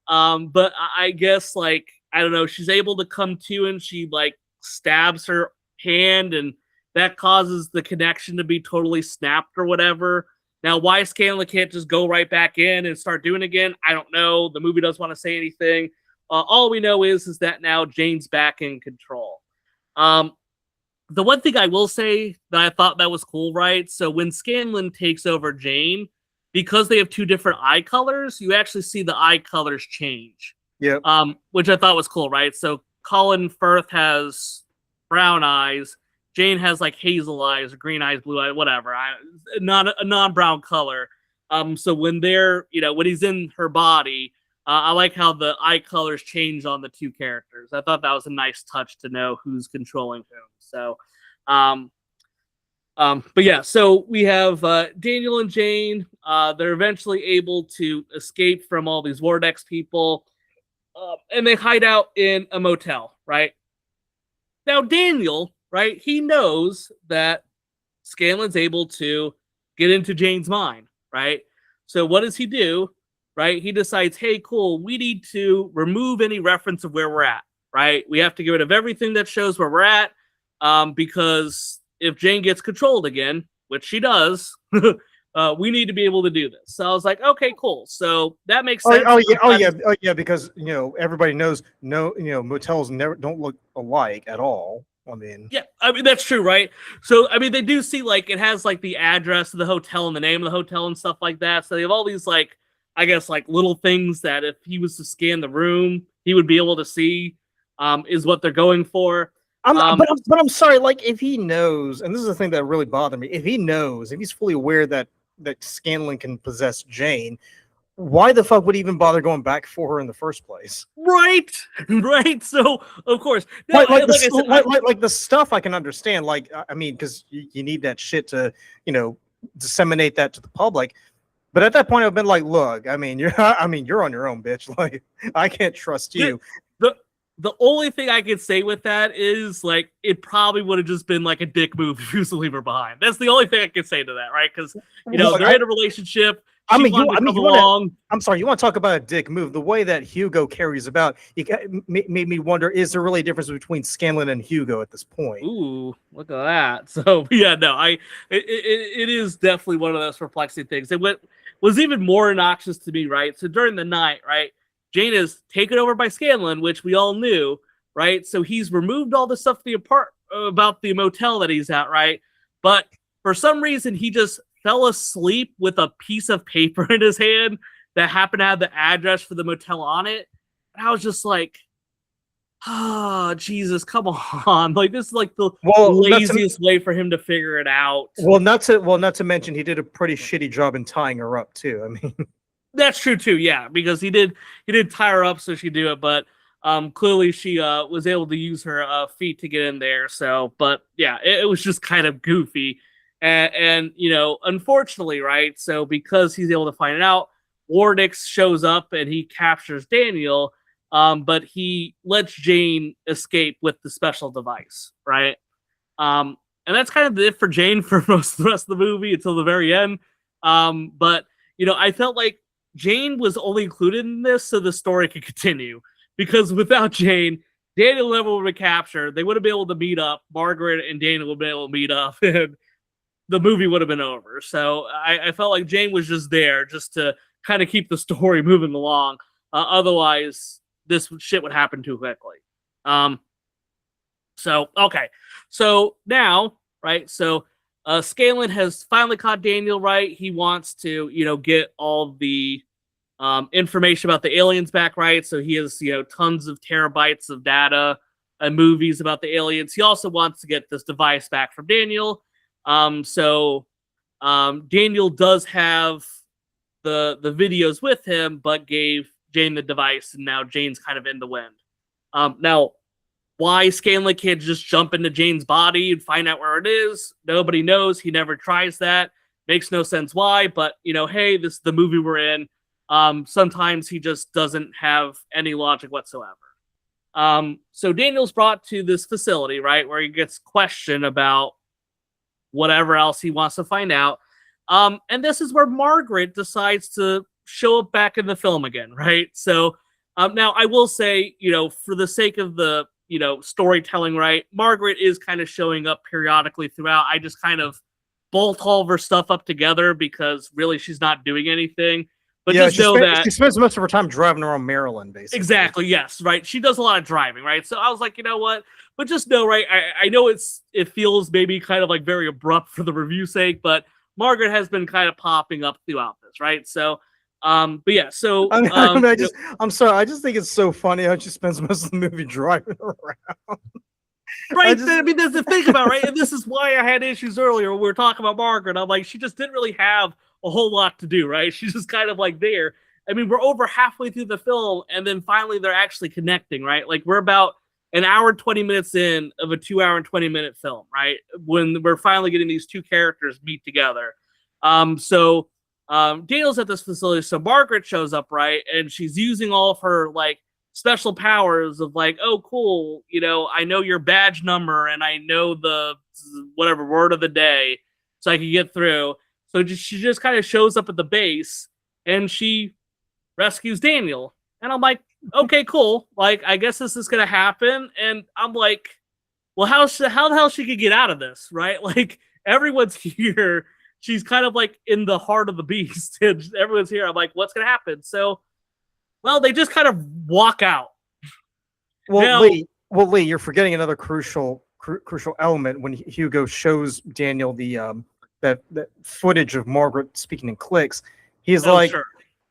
But I guess, like, I don't know, she's able to come to and she like stabs her hand and that causes the connection to be totally snapped or whatever. Now, why Scanlan can't just go right back in and start doing it again, I don't know. The movie doesn't want to say anything. All we know is that now Jane's back in control. The one thing I will say that I thought that was cool, right? So when Scanlan takes over Jane, because they have two different eye colors, you actually see the eye colors change. Yeah. Which I thought was cool, right? So Colin Firth has brown eyes. Jane has like hazel eyes, or green eyes, blue eyes, whatever. Not a non-brown color. So when they're, you know, when he's in her body, I like how the eye colors change on the two characters. I thought that was a nice touch to know who's controlling whom. So, but yeah, so we have Daniel and Jane. They're eventually able to escape from all these Vortex people, and they hide out in a motel, right? Now, Daniel, right, he knows that Scanlan's able to get into Jane's mind, right? So what does he do? Right? He decides, hey, cool, we need to remove any reference of where we're at, right? We have to get rid of everything that shows where we're at, because if Jane gets controlled again, which she does, we need to be able to do this. So I was like, okay, cool. So that makes sense. Oh yeah, because, you know, everybody knows, motels don't look alike at all. I mean, yeah, I mean, that's true, right? So, I mean, they do see, like, it has, like, the address of the hotel and the name of the hotel and stuff like that. So they have all these, like, I guess, like, little things that if he was to scan the room, he would be able to see, is what they're going for. But I'm sorry, like, if he knows, and this is the thing that really bothered me, if he's fully aware that Scanlan can possess Jane, why the fuck would he even bother going back for her in the first place? Right, right. So, of course, like the stuff I can understand. Like, I mean, because you need that shit to, you know, disseminate that to the public. But at that point, I've been like, look, I mean, you're on your own, bitch. Like, I can't trust you. The only thing I could say with that is, like, it probably would have just been like a dick move if he was to leave her behind. That's the only thing I could say to that, right? Because, you know, they're in a relationship. I'm sorry, you want to talk about a dick move? The way that Hugo carries about, made me wonder: is there really a difference between Scanlan and Hugo at this point? Ooh, look at that! So yeah, no, it is definitely one of those perplexing things. And what was even more obnoxious to me, right? So during the night, right, Jane is taken over by Scanlan, which we all knew, right? So he's removed all the stuff about the motel that he's at, right? But for some reason, he just fell asleep with a piece of paper in his hand that happened to have the address for the motel on it. And I was just like, oh, Jesus, come on. Like, this is like the laziest way for him to figure it out. Well, not to mention he did a pretty shitty job in tying her up too. I mean, that's true too, yeah, because he did tie her up so she could do it, but clearly she was able to use her feet to get in there. So, but yeah, it was just kind of goofy. And you know, unfortunately, right, so because he's able to find it out, Wardix shows up and he captures Daniel, but he lets Jane escape with the special device, right? And that's kind of it for Jane for most of the rest of the movie until the very end. But, you know, I felt like Jane was only included in this so the story could continue. Because without Jane, Daniel never would have been captured. They would have been able to meet up. Margaret and Daniel would have been able to meet up. And the movie would have been over. So I felt like Jane was just there just to kind of keep the story moving along. Otherwise, this shit would happen too quickly. So, okay. So now, right, so Scanlan has finally caught Daniel, right? He wants to, you know, get all the information about the aliens back, right? So he has, you know, tons of terabytes of data and movies about the aliens. He also wants to get this device back from Daniel. So Daniel does have the videos with him, but gave Jane the device, and now Jane's kind of in the wind. Now, why Scanlan can't just jump into Jane's body and find out where it is, nobody knows. He never tries that. Makes no sense why, but, hey, this is the movie we're in. Sometimes he just doesn't have any logic whatsoever. So Daniel's brought to this facility, right, where he gets questioned about whatever else he wants to find out. And this is where Margaret decides to show up back in the film again, right? So now I will say, for the sake of the, storytelling, right, Margaret is kind of showing up periodically throughout. I just kind of bolt all of her stuff up together because really she's not doing anything. But just know that she spends most of her time driving around Maryland, basically. Exactly, yes, right. She does a lot of driving, right? So I was like, you know what? But just know, right, I know it feels maybe kind of like very abrupt for the review sake, but Margaret has been kind of popping up throughout this, right? So, but yeah, so I'm sorry, I just think it's so funny how she spends most of the movie driving around. Right, I mean, there's the thing about, right, and this is why I had issues earlier when we were talking about Margaret. I'm like, she just didn't really have a whole lot to do, right? She's just kind of like there. I mean, we're over halfway through the film, and then finally they're actually connecting, right? Like, we're about an hour and 20 minutes in of a 2 hour and 20-minute film, right? When we're finally getting these two characters meet together. So Daniel's at this facility, so Margaret shows up, right? And she's using all of her, like, special powers of, like, oh, cool, I know your badge number, and I know the whatever word of the day, so I can get through. So she just kind of shows up at the base, and she rescues Daniel. And I'm like, okay, cool. Like, I guess this is going to happen. And I'm like, well, how the hell she could get out of this, right? Like, everyone's here. She's kind of like in the heart of the beast. And everyone's here. I'm like, what's going to happen? So, well, they just kind of walk out. Well, Lee, you're forgetting another crucial element when Hugo shows Daniel the that footage of Margaret speaking in clicks. He's like, sure.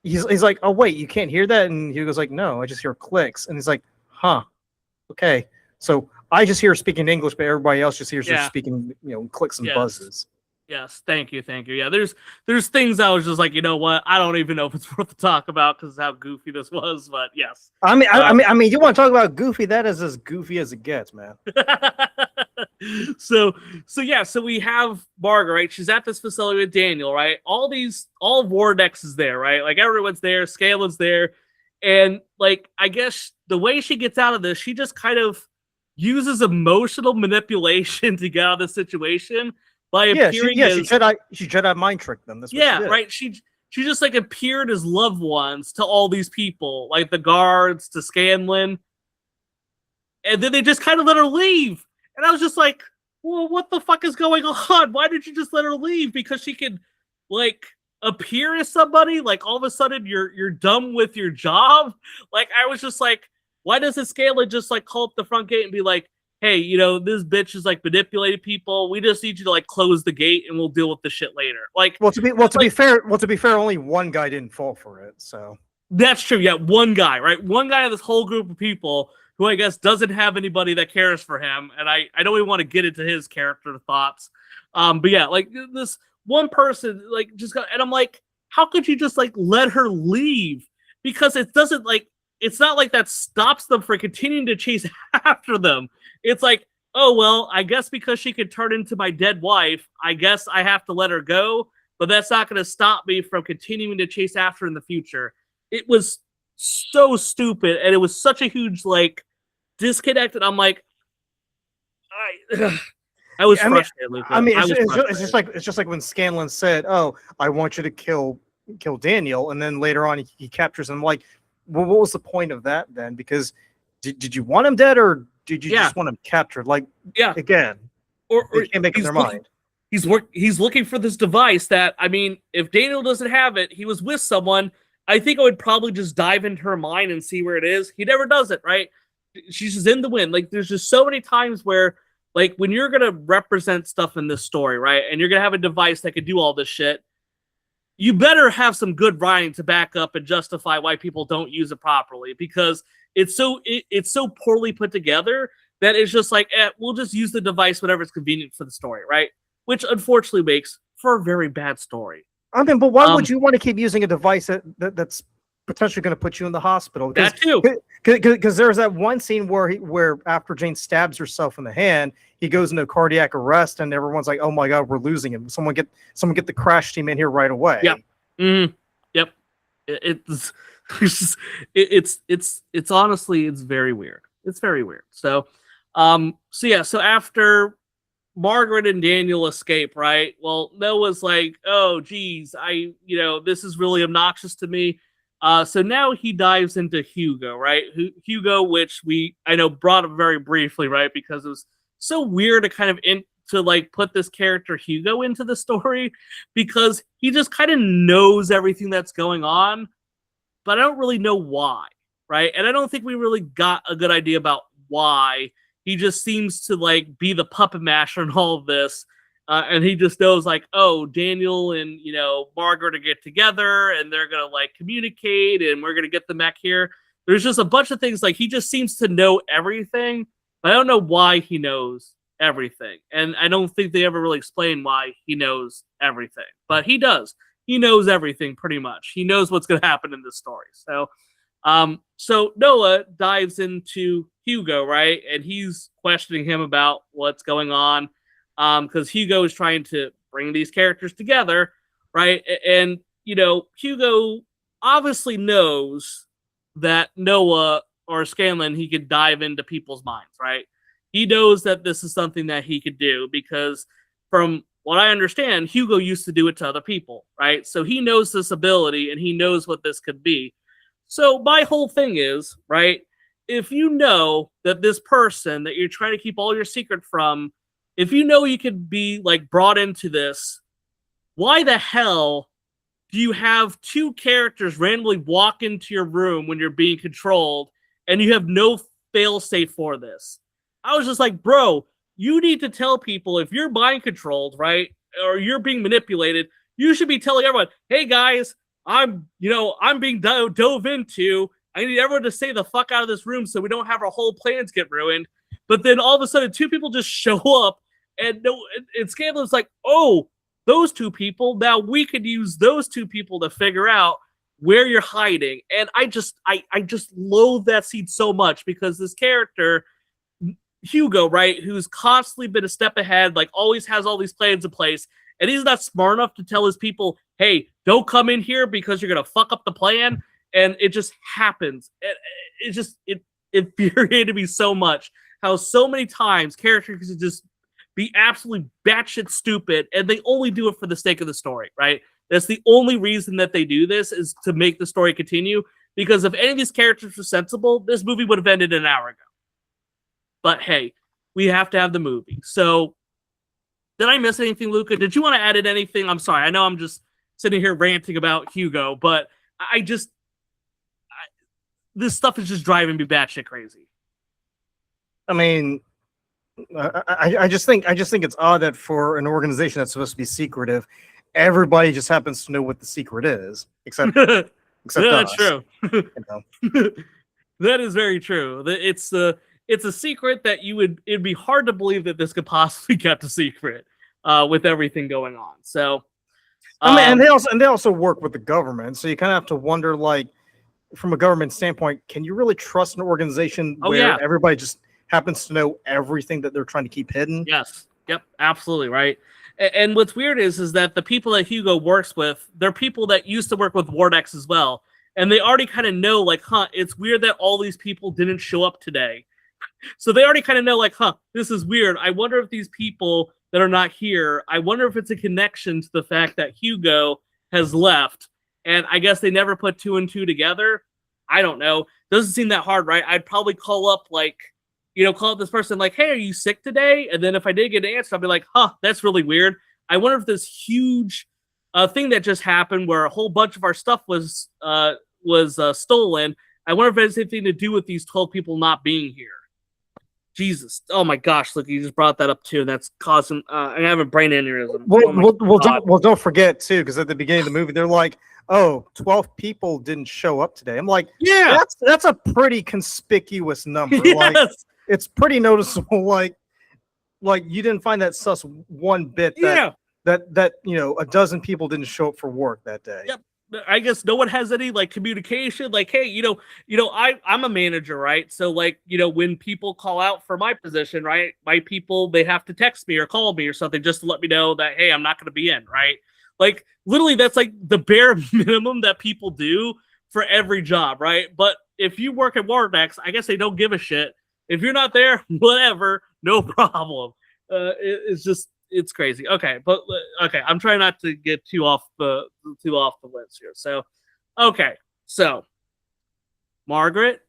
He's like, oh wait, you can't hear that? And Hugo's like, no, I just hear clicks. And he's like, huh, okay. So I just hear her speaking English, but everybody else just hears her speaking, clicks and buzzes. Yes, thank you. Yeah, there's things I was just like, you know what? I don't even know if it's worth to talk about because of how goofy this was. But yes, I mean, you want to talk about goofy? That is as goofy as it gets, man. So we have Margaret, right? She's at this facility with Daniel, right? All Vortex is there, right? Like, everyone's there, Scanlan's there, and, like, I guess the way she gets out of this, she just kind of uses emotional manipulation to get out of the situation by appearing as she Jedi mind tricked them. That's what she did. Right. She just, like, appeared as loved ones to all these people, like the guards, to Scanlan, and then they just kind of let her leave. And I was just like, well, what the fuck is going on? Why did you just let her leave? Because she could, like, appear as somebody? Like, all of a sudden you're done with your job? Like, I was just like, why doesn't Scanlan just, like, call up the front gate and be like, hey, this bitch is, like, manipulating people. We just need you to, like, close the gate and we'll deal with the shit later. Like, to be fair, only one guy didn't fall for it. So that's true. Yeah, one guy, right? One guy of this whole group of people who I guess doesn't have anybody that cares for him. And I don't even want to get into his character thoughts. But yeah, like, this one person, like, just got, and I'm like, how could you just, like, let her leave? Because it doesn't, like, it's not like that stops them from continuing to chase after them. It's like, oh, well, I guess because she could turn into my dead wife, I guess I have to let her go, but that's not going to stop me from continuing to chase after her in the future. It was so stupid, and it was such a huge, like, disconnect, and I'm like, I was frustrated, Luka. I mean, it's just like when Scanlan said, "Oh, I want you to kill Daniel," and then later on he captures him. Like, well, what was the point of that then? Because did you want him dead, or did you just want him captured? Like, again, or they can't make up their mind. He's looking for this device that, I mean, if Daniel doesn't have it, he was with someone. I think I would probably just dive into her mind and see where it is. He never does it, right? She's just in the wind. Like, there's just so many times where, like, when you're going to represent stuff in this story, right, and you're going to have a device that can do all this shit, you better have some good writing to back up and justify why people don't use it properly, because it's so poorly put together that it's just like, we'll just use the device whenever it's convenient for the story, right? Which unfortunately makes for a very bad story. I mean, but why would you want to keep using a device that's potentially going to put you in the hospital. That too. Because there's that one scene where after Jane stabs herself in the hand, he goes into cardiac arrest, and everyone's like, "Oh my God, we're losing him! Someone get the crash team in here right away." Yep. Yep. It's honestly, it's very weird. It's very weird. So after Margaret and Daniel escape, right? Well, Noah's like, "Oh, geez, this is really obnoxious to me." So now he dives into Hugo, right? Hugo, which I know brought up very briefly, right? Because it was so weird to kind of put this character Hugo into the story, because he just kind of knows everything that's going on, but I don't really know why, right? And I don't think we really got a good idea about why. He just seems to be the puppet master in all of this. And he just knows oh, Daniel and, Margaret are get together and they're going to communicate and we're going to get them back here. There's just a bunch of things. He just seems to know everything, but I don't know why he knows everything. And I don't think they ever really explain why he knows everything, but he does. He knows everything pretty much. He knows what's going to happen in this story. So Noah dives into Hugo, right? And he's questioning him about what's going on. Because Hugo is trying to bring these characters together, right? And, Hugo obviously knows that Noah or Scanlan, he could dive into people's minds, right? He knows that this is something that he could do because from what I understand, Hugo used to do it to other people, right? So he knows this ability and he knows what this could be. So my whole thing is, right, if you know that this person that you're trying to keep all your secret from, if you know you could be brought into this, why the hell do you have two characters randomly walk into your room when you're being controlled and you have no fail-safe for this? I was just like, bro, you need to tell people if you're mind controlled, right, or you're being manipulated, you should be telling everyone, hey guys, I'm being dove into. I need everyone to stay the fuck out of this room so we don't have our whole plans get ruined. But then all of a sudden, two people just show up. And Scanlan's like, oh, those two people. Now we could use those two people to figure out where you're hiding. And I just loathe that scene so much because this character, Hugo, right, who's constantly been a step ahead, always has all these plans in place, and he's not smart enough to tell his people, hey, don't come in here because you're gonna fuck up the plan. And it just happens. It infuriated me so much how so many times characters just be absolutely batshit stupid, and they only do it for the sake of the story, right? That's the only reason that they do this, is to make the story continue, because if any of these characters were sensible, this movie would have ended an hour ago. But hey, we have to have the movie. So, did I miss anything, Luka? Did you want to add in anything? I'm sorry, I know I'm just sitting here ranting about Hugo, but this stuff is just driving me batshit crazy. I mean, I just think it's odd that for an organization that's supposed to be secretive, everybody just happens to know what the secret is, except yeah, us. That's true. That is very true. It's a secret that it'd be hard to believe that this could possibly get the secret with everything going on. So, I mean, and they also work with the government, so you kind of have to wonder, from a government standpoint, can you really trust an organization where everybody just happens to know everything that they're trying to keep hidden? Yes. Yep. Absolutely. Right. And what's weird is that the people that Hugo works with, they're people that used to work with Wardex as well. And they already kind of know, it's weird that all these people didn't show up today. So they already kind of know, this is weird. I wonder if these people that are not here, I wonder if it's a connection to the fact that Hugo has left. And I guess they never put two and two together. I don't know. Doesn't seem that hard, right? I'd probably call up this person hey, are you sick today? And then if I did get an answer, I'd be like, that's really weird. I wonder if this huge thing that just happened where a whole bunch of our stuff was stolen, I wonder if it has anything to do with these 12 people not being here. Jesus. Oh my gosh, look, you just brought that up too. That's causing I have a brain aneurysm. Well, don't forget too, because at the beginning of the movie, they're like, oh, 12 people didn't show up today. I'm like, yeah, that's a pretty conspicuous number. Yes. It's pretty noticeable. You didn't find that sus one bit that a dozen people didn't show up for work that day. Yep. I guess no one has any like communication. Like, hey, I'm a manager, right? So like, when people call out for my position, right? My people, they have to text me or call me or something just to let me know that, hey, I'm not going to be in, right? Like, literally, that's like the bare minimum that people do for every job, right? But if you work at Wardex, I guess they don't give a shit. If you're not there, whatever, no problem. It's crazy. Okay, but okay, I'm trying not to get too off the list here. So, okay, so Margaret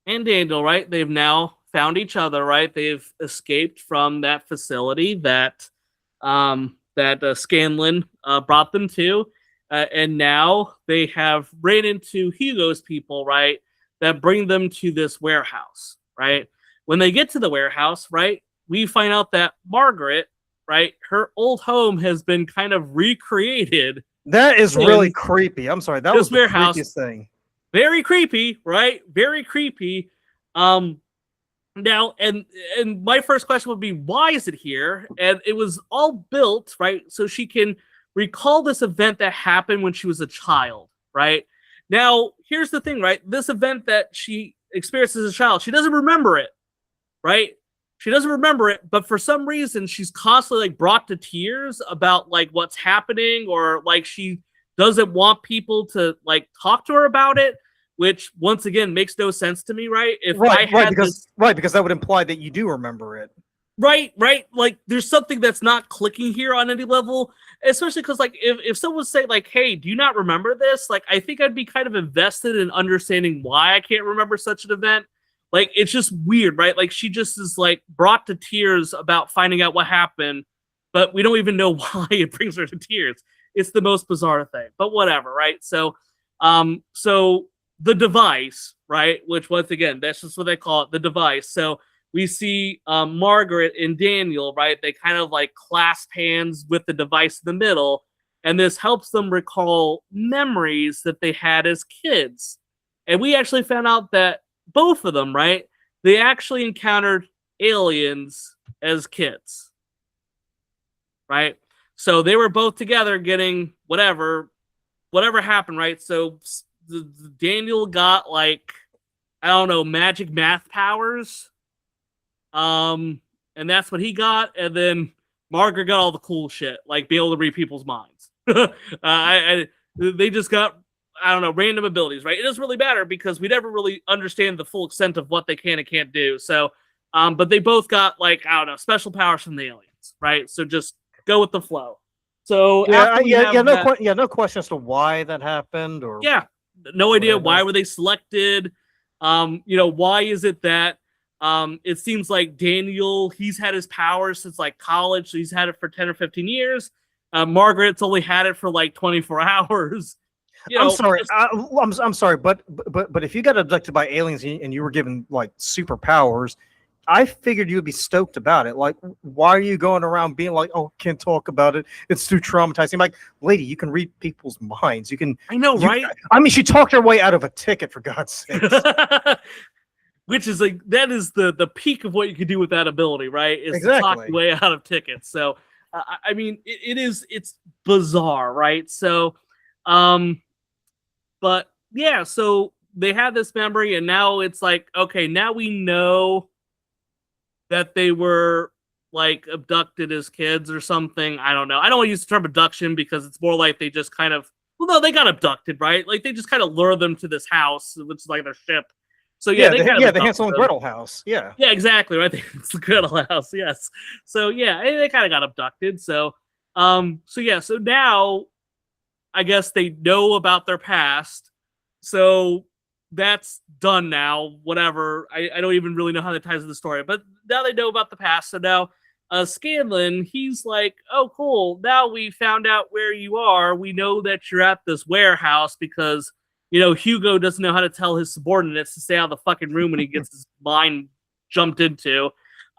and Daniel, right? They've now found each other, right? They've escaped from that facility that Scanlon brought them to, and now they have ran into Hugo's people, right? That bring them to this warehouse, right? When they get to the warehouse, right, we find out that Margaret, right, her old home has been kind of recreated. That is really creepy. I'm sorry, that was the creepiest thing. Very creepy, right? Very creepy. Now, and my first question would be, why is it here? And it was all built, right, so she can recall this event that happened when she was a child, right? Now, here's the thing, right? This event that she experienced as a child, she doesn't remember it, right? She doesn't remember it, but for some reason, she's constantly like brought to tears about like what's happening, or like she doesn't want people to like talk to her about it, which once again makes no sense to me, right? If because that would imply that you do remember it. Right. Like there's something that's not clicking here on any level, especially because like if someone say like, hey, do you not remember this? Like I think I'd be kind of invested in understanding why I can't remember such an event. Like, it's just weird, right? Like, she just is, like, brought to tears about finding out what happened, but we don't even know why it brings her to tears. It's the most bizarre thing, but whatever, right? So the device, right? Which, once again, that's just what they call it, the device. So we see Margaret and Daniel, right? They kind of, like, clasp hands with the device in the middle, and this helps them recall memories that they had as kids. And we actually found out that both of them, right? They actually encountered aliens as kids, right? So they were both together getting whatever happened, right? So Daniel got like, I don't know, magic math powers, and that's what he got. And then Margaret got all the cool shit, like be able to read people's minds. They just got, I don't know, random abilities, right? It doesn't really matter because we never really understand the full extent of what they can and can't do. So, but they both got like, I don't know, special powers from the aliens, right? So just go with the flow. So no question as to why that happened, or no idea why were they selected. Why is it that it seems like Daniel, he's had his powers since like college, so he's had it for 10 or 15 years. Margaret's only had it for like 24 hours. I'm sorry. I'm sorry, but if you got abducted by aliens and you were given like superpowers, I figured you'd be stoked about it. Like, why are you going around being like, "Oh, can't talk about it. It's too traumatizing." I'm like, lady, you can read people's minds. You can. I know, right? I mean, she talked her way out of a ticket, for God's sake. Which is like, that is the peak of what you can do with that ability, right? Is to talk your way out of tickets. So, I mean, it's bizarre, right? So, but yeah, so they had this memory, and now it's like, okay, now we know that they were like abducted as kids or something. I don't know. I don't want to use the term abduction because it's more like they just kind of, well, no, they got abducted, right? Like they just kind of lure them to this house, which is like their ship. So the Hansel and Gretel house. Yeah, exactly, right. It's the Gretel house. Yes. So yeah, they kind of got abducted. So so now I guess they know about their past. So that's done now. Whatever. I don't even really know how that ties to the story, but now they know about the past. So now Scanlon, he's like, oh, cool. Now we found out where you are. We know that you're at this warehouse because, Hugo doesn't know how to tell his subordinates to stay out of the fucking room when he gets his mind jumped into.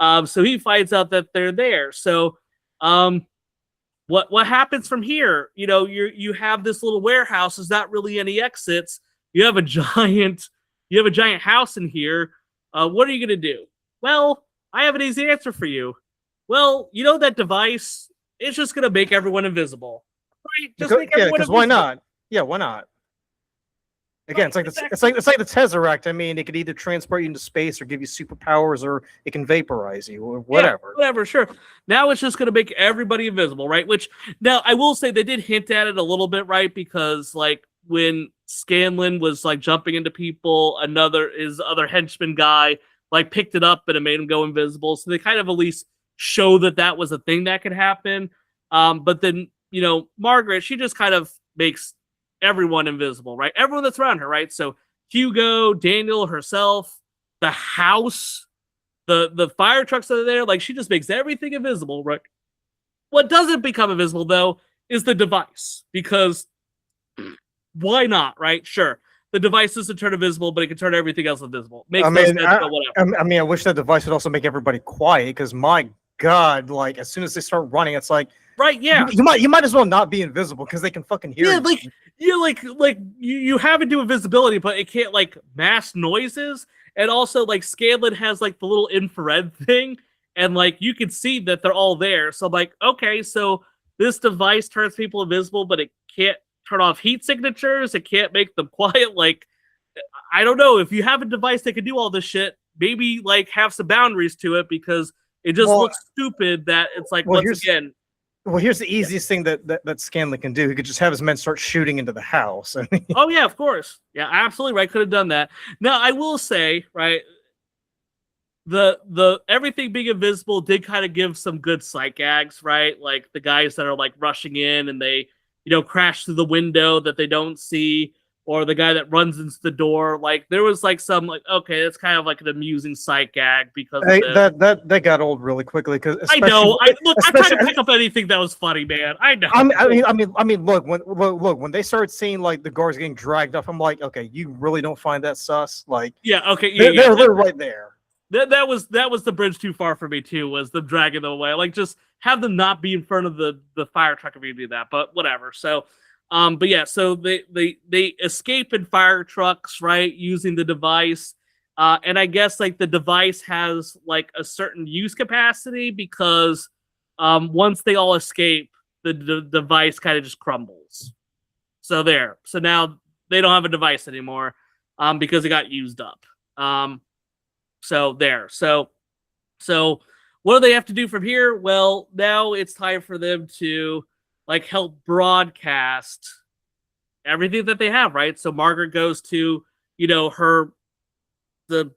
So he finds out that they're there. So what happens from here? You have this little warehouse. There's not really any exits. You have a giant house in here. What are you gonna do? Well, I have an easy answer for you. Well, that device is just gonna make everyone invisible. Right? Just make everyone invisible. Why not? Yeah, why not? Again, Right, it's like the Tesseract. I mean, it could either transport you into space or give you superpowers, or it can vaporize you, or whatever. Yeah, whatever, sure. Now it's just going to make everybody invisible, right? Which now I will say they did hint at it a little bit, right? Because like when Scanlan was like jumping into people, his other henchman guy like picked it up and it made him go invisible. So they kind of at least show that was a thing that could happen. But then Margaret, she just kind of makes everyone invisible, right? Everyone that's around her, right? So Hugo, Daniel, herself, the house, the fire trucks that are there, like she just makes everything invisible, right? What doesn't become invisible though is the device, because why not, right? Sure, the device doesn't turn invisible, but it can turn everything else invisible. Makes no sense, but whatever. I mean, I wish that device would also make everybody quiet, because my God, like as soon as they start running, it's like, right, yeah, you might as well not be invisible because they can fucking hear you. Like you have it do invisibility, but it can't like mask noises. And also like Scanlan has like the little infrared thing, and like you can see that they're all there. So I'm like, okay, so this device turns people invisible, but it can't turn off heat signatures, it can't make them quiet. Like, I don't know, if you have a device that can do all this shit, maybe like have some boundaries to it, because it just looks stupid that it's like, once again. Well, here's the easiest thing that Scanlan can do. He could just have his men start shooting into the house. Oh yeah, of course. Yeah, absolutely right. Could have done that. Now I will say, right, the everything being invisible did kind of give some good sight gags, right? Like the guys that are like rushing in and they, crash through the window that they don't see, or the guy that runs into the door. Like there was like some like, okay, that's kind of like an amusing sight gag, because that got old really quickly. Because I know, I tried to pick up anything that was funny, man. I know. I mean, look when they started seeing like the guards getting dragged up, I'm like, okay, you really don't find that sus? Like, yeah, okay, they're right there. That was the bridge too far for me too. Was them dragging them away? Like just have them not be in front of the fire truck if you do that. But whatever. So. But yeah, so they escape in fire trucks, right, using the device. And I guess like the device has like a certain use capacity, because once they all escape, the device kind of just crumbles. So there. So now they don't have a device anymore, because it got used up. So there. So what do they have to do from here? Well, now it's time for them to like help broadcast everything that they have, right? So Margaret goes to, her the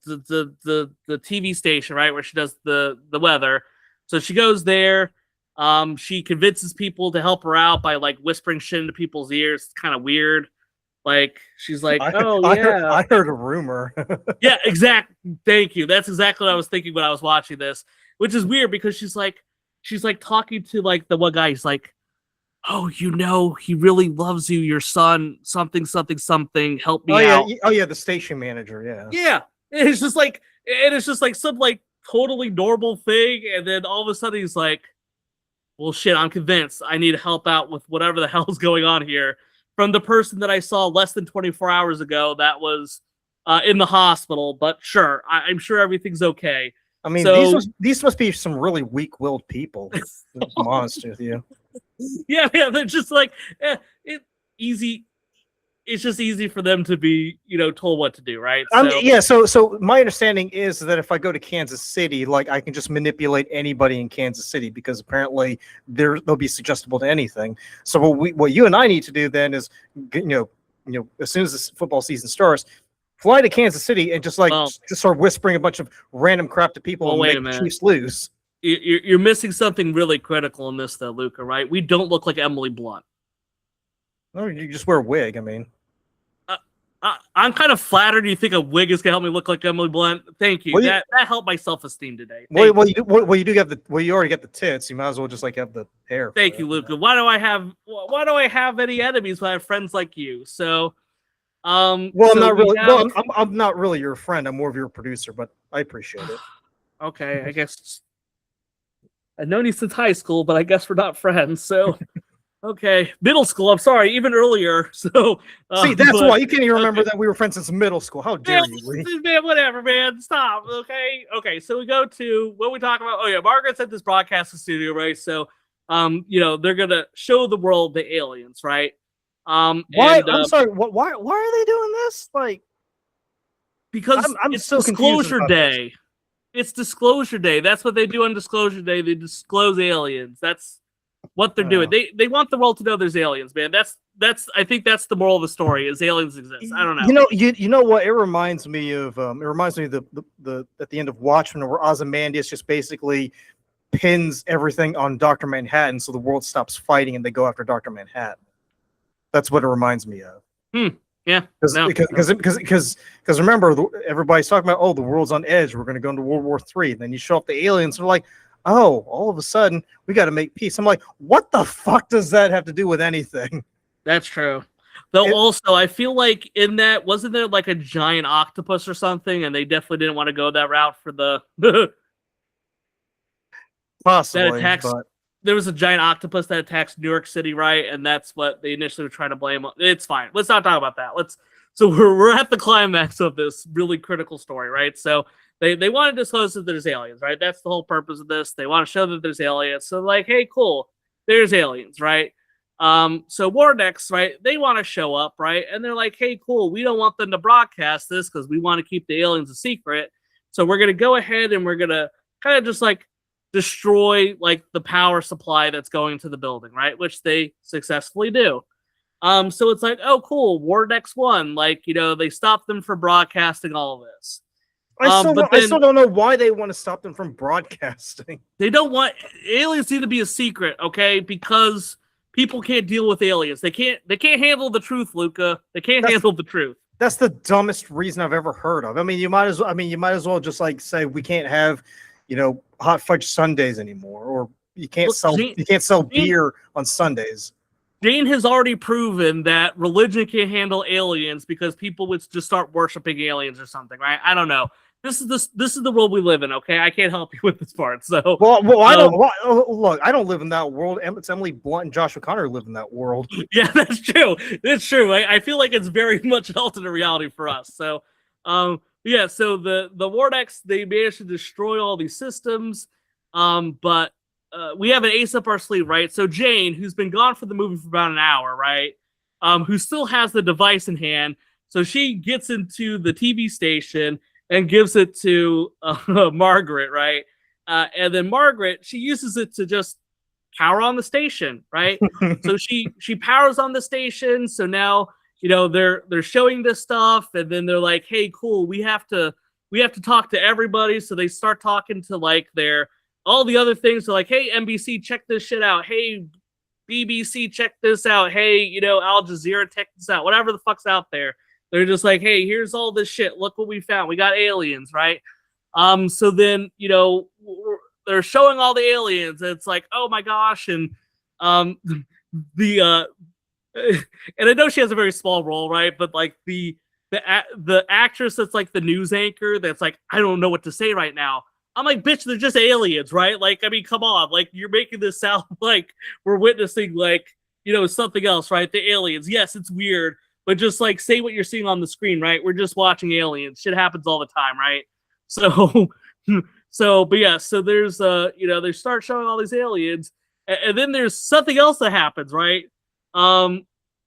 TV station, right, where she does the weather. So she goes there. She convinces people to help her out by like whispering shit into people's ears. It's kind of weird. Like she's like, I heard a rumor. Yeah, exactly. Thank you. That's exactly what I was thinking when I was watching this, which is weird, because she's like talking to like the one guy. He's like, oh, he really loves you, your son, something, help me out. Oh yeah, the station manager, yeah. Yeah. It's just like some like totally normal thing, and then all of a sudden he's like, well shit, I'm convinced I need to help out with whatever the hell's going on here, from the person that I saw less than 24 hours ago that was in the hospital. But sure, I'm sure everything's okay. I mean, these must be some really weak-willed people. To be honest with you. Yeah, they're just like easy. It's just easy for them to be, told what to do, right? So my understanding is that if I go to Kansas City, like I can just manipulate anybody in Kansas City, because apparently they'll be suggestible to anything. So what you and I need to do then is, as soon as this football season starts, fly to Kansas City and just start whispering a bunch of random crap to people and make the Chiefs lose. You're missing something really critical in this, though, Luka, right? We don't look like Emily Blunt. No, you just wear a wig. I mean, I'm kind of flattered. You think a wig is gonna help me look like Emily Blunt? Thank you. Well, that helped my self-esteem today. You already got the tits. You might as well just like have the hair. Thank you, Luka. Why do I have any enemies when I have friends like you? So, I'm not really your friend. I'm more of your producer, but I appreciate it. Okay, I guess I've known you since high school, but I guess we're not friends. So. Okay, middle school. I'm sorry, even earlier. So see, that's why you can't even remember that we were friends since middle school. How dare you, man? Whatever, man. Stop. Okay. So we go to what we talk about. Oh yeah, Margaret's at this broadcasting studio, right? So, they're gonna show the world the aliens, right? Why? And, I'm sorry. Why are they doing this? Like, because I'm it's so confused Disclosure about Day. It's Disclosure Day. That's what they do on Disclosure Day. They disclose aliens. That's what they're doing. They want the world to know there's aliens, man. I think that's the moral of the story is aliens exist. I don't know. You know what? It reminds me of the at the end of Watchmen, where Ozymandias just basically pins everything on Dr. Manhattan, so the world stops fighting and they go after Dr. Manhattan. That's what it reminds me of. Yeah. Because remember, everybody's talking about, oh, the world's on edge. We're going to go into World War III. And then you show up the aliens, and they're like, oh, all of a sudden we got to make peace. I'm like, what the fuck does that have to do with anything? That's true. Though also, I feel like in that, wasn't there like a giant octopus or something, and they definitely didn't want to go that route for the Possibly, that attacks. but There was a giant octopus that attacks New York City, right? And that's what they initially were trying to blame. It's fine. Let's not talk about that. So we're at the climax of this really critical story, right? So they want to disclose that there's aliens, right? That's the whole purpose of this. They want to show that there's aliens. So like, hey, cool, there's aliens, right? So Wardex, right? They want to show up, right? And they're like, hey, cool, we don't want them to broadcast this because we want to keep the aliens a secret. So we're gonna go ahead and we're gonna kind of just like destroy like the power supply that's going to the building, right? Which they successfully do. So it's like, oh, cool, Wardex won. Like, they stopped them from broadcasting all of this. I still don't know why they want to stop them from broadcasting. They don't want aliens need to be a secret, okay? Because people can't deal with aliens. They can't handle the truth, Luka. They can't handle the truth. That's the dumbest reason I've ever heard of. I mean, you might as well just like say we can't have, hot fudge Sundays anymore, or you can't sell beer on Sundays. Jane has already proven that religion can't handle aliens because people would just start worshiping aliens or something, right? I don't know. This is the world we live in, okay? I can't help you with this part. So, I don't look. I don't live in that world. It's Emily Blunt and Josh O'Connor live in that world. Yeah, that's true. That's true. I feel like it's very much an alternate reality for us. So, yeah. So the Wardex, they managed to destroy all these systems, but we have an ace up our sleeve, right? So Jane, who's been gone for the movie for about an hour, right? Who still has the device in hand, so she gets into the TV station and gives it to Margaret, right? And then Margaret, she uses it to just power on the station, right? So she powers on the station. So now, they're showing this stuff, and then they're like, hey, cool, we have to talk to everybody. So they start talking to like all the other things. So like, hey, NBC, check this shit out. Hey, BBC, check this out. Hey, Al Jazeera, check this out. Whatever the fuck's out there. They're just like, hey, here's all this shit. Look what we found. We got aliens, right? So then, they're showing all the aliens. And it's like, oh my gosh. And and I know she has a very small role, right? But like the actress that's like the news anchor that's like, I don't know what to say right now. I'm like, bitch, they're just aliens, right? Like, I mean, come on. Like, you're making this sound like we're witnessing like, something else, right? The aliens. Yes, it's weird. But just like say what you're seeing on the screen, right? We're just watching aliens. Shit happens all the time, right? So, but yeah. So there's, they start showing all these aliens, and then there's something else that happens, right?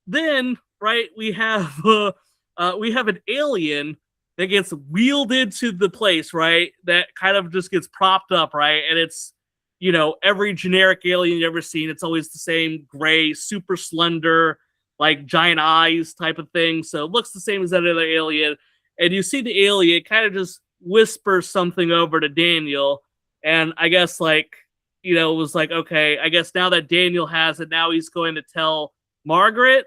Then, right, we have an alien that gets wheeled into the place, right? That kind of just gets propped up, right? And it's, every generic alien you've ever seen. It's always the same gray, super slender, like giant eyes type of thing. So it looks the same as that other alien. And you see the alien kind of just whispers something over to Daniel. And I guess it was like, okay, I guess now that Daniel has it, now he's going to tell Margaret.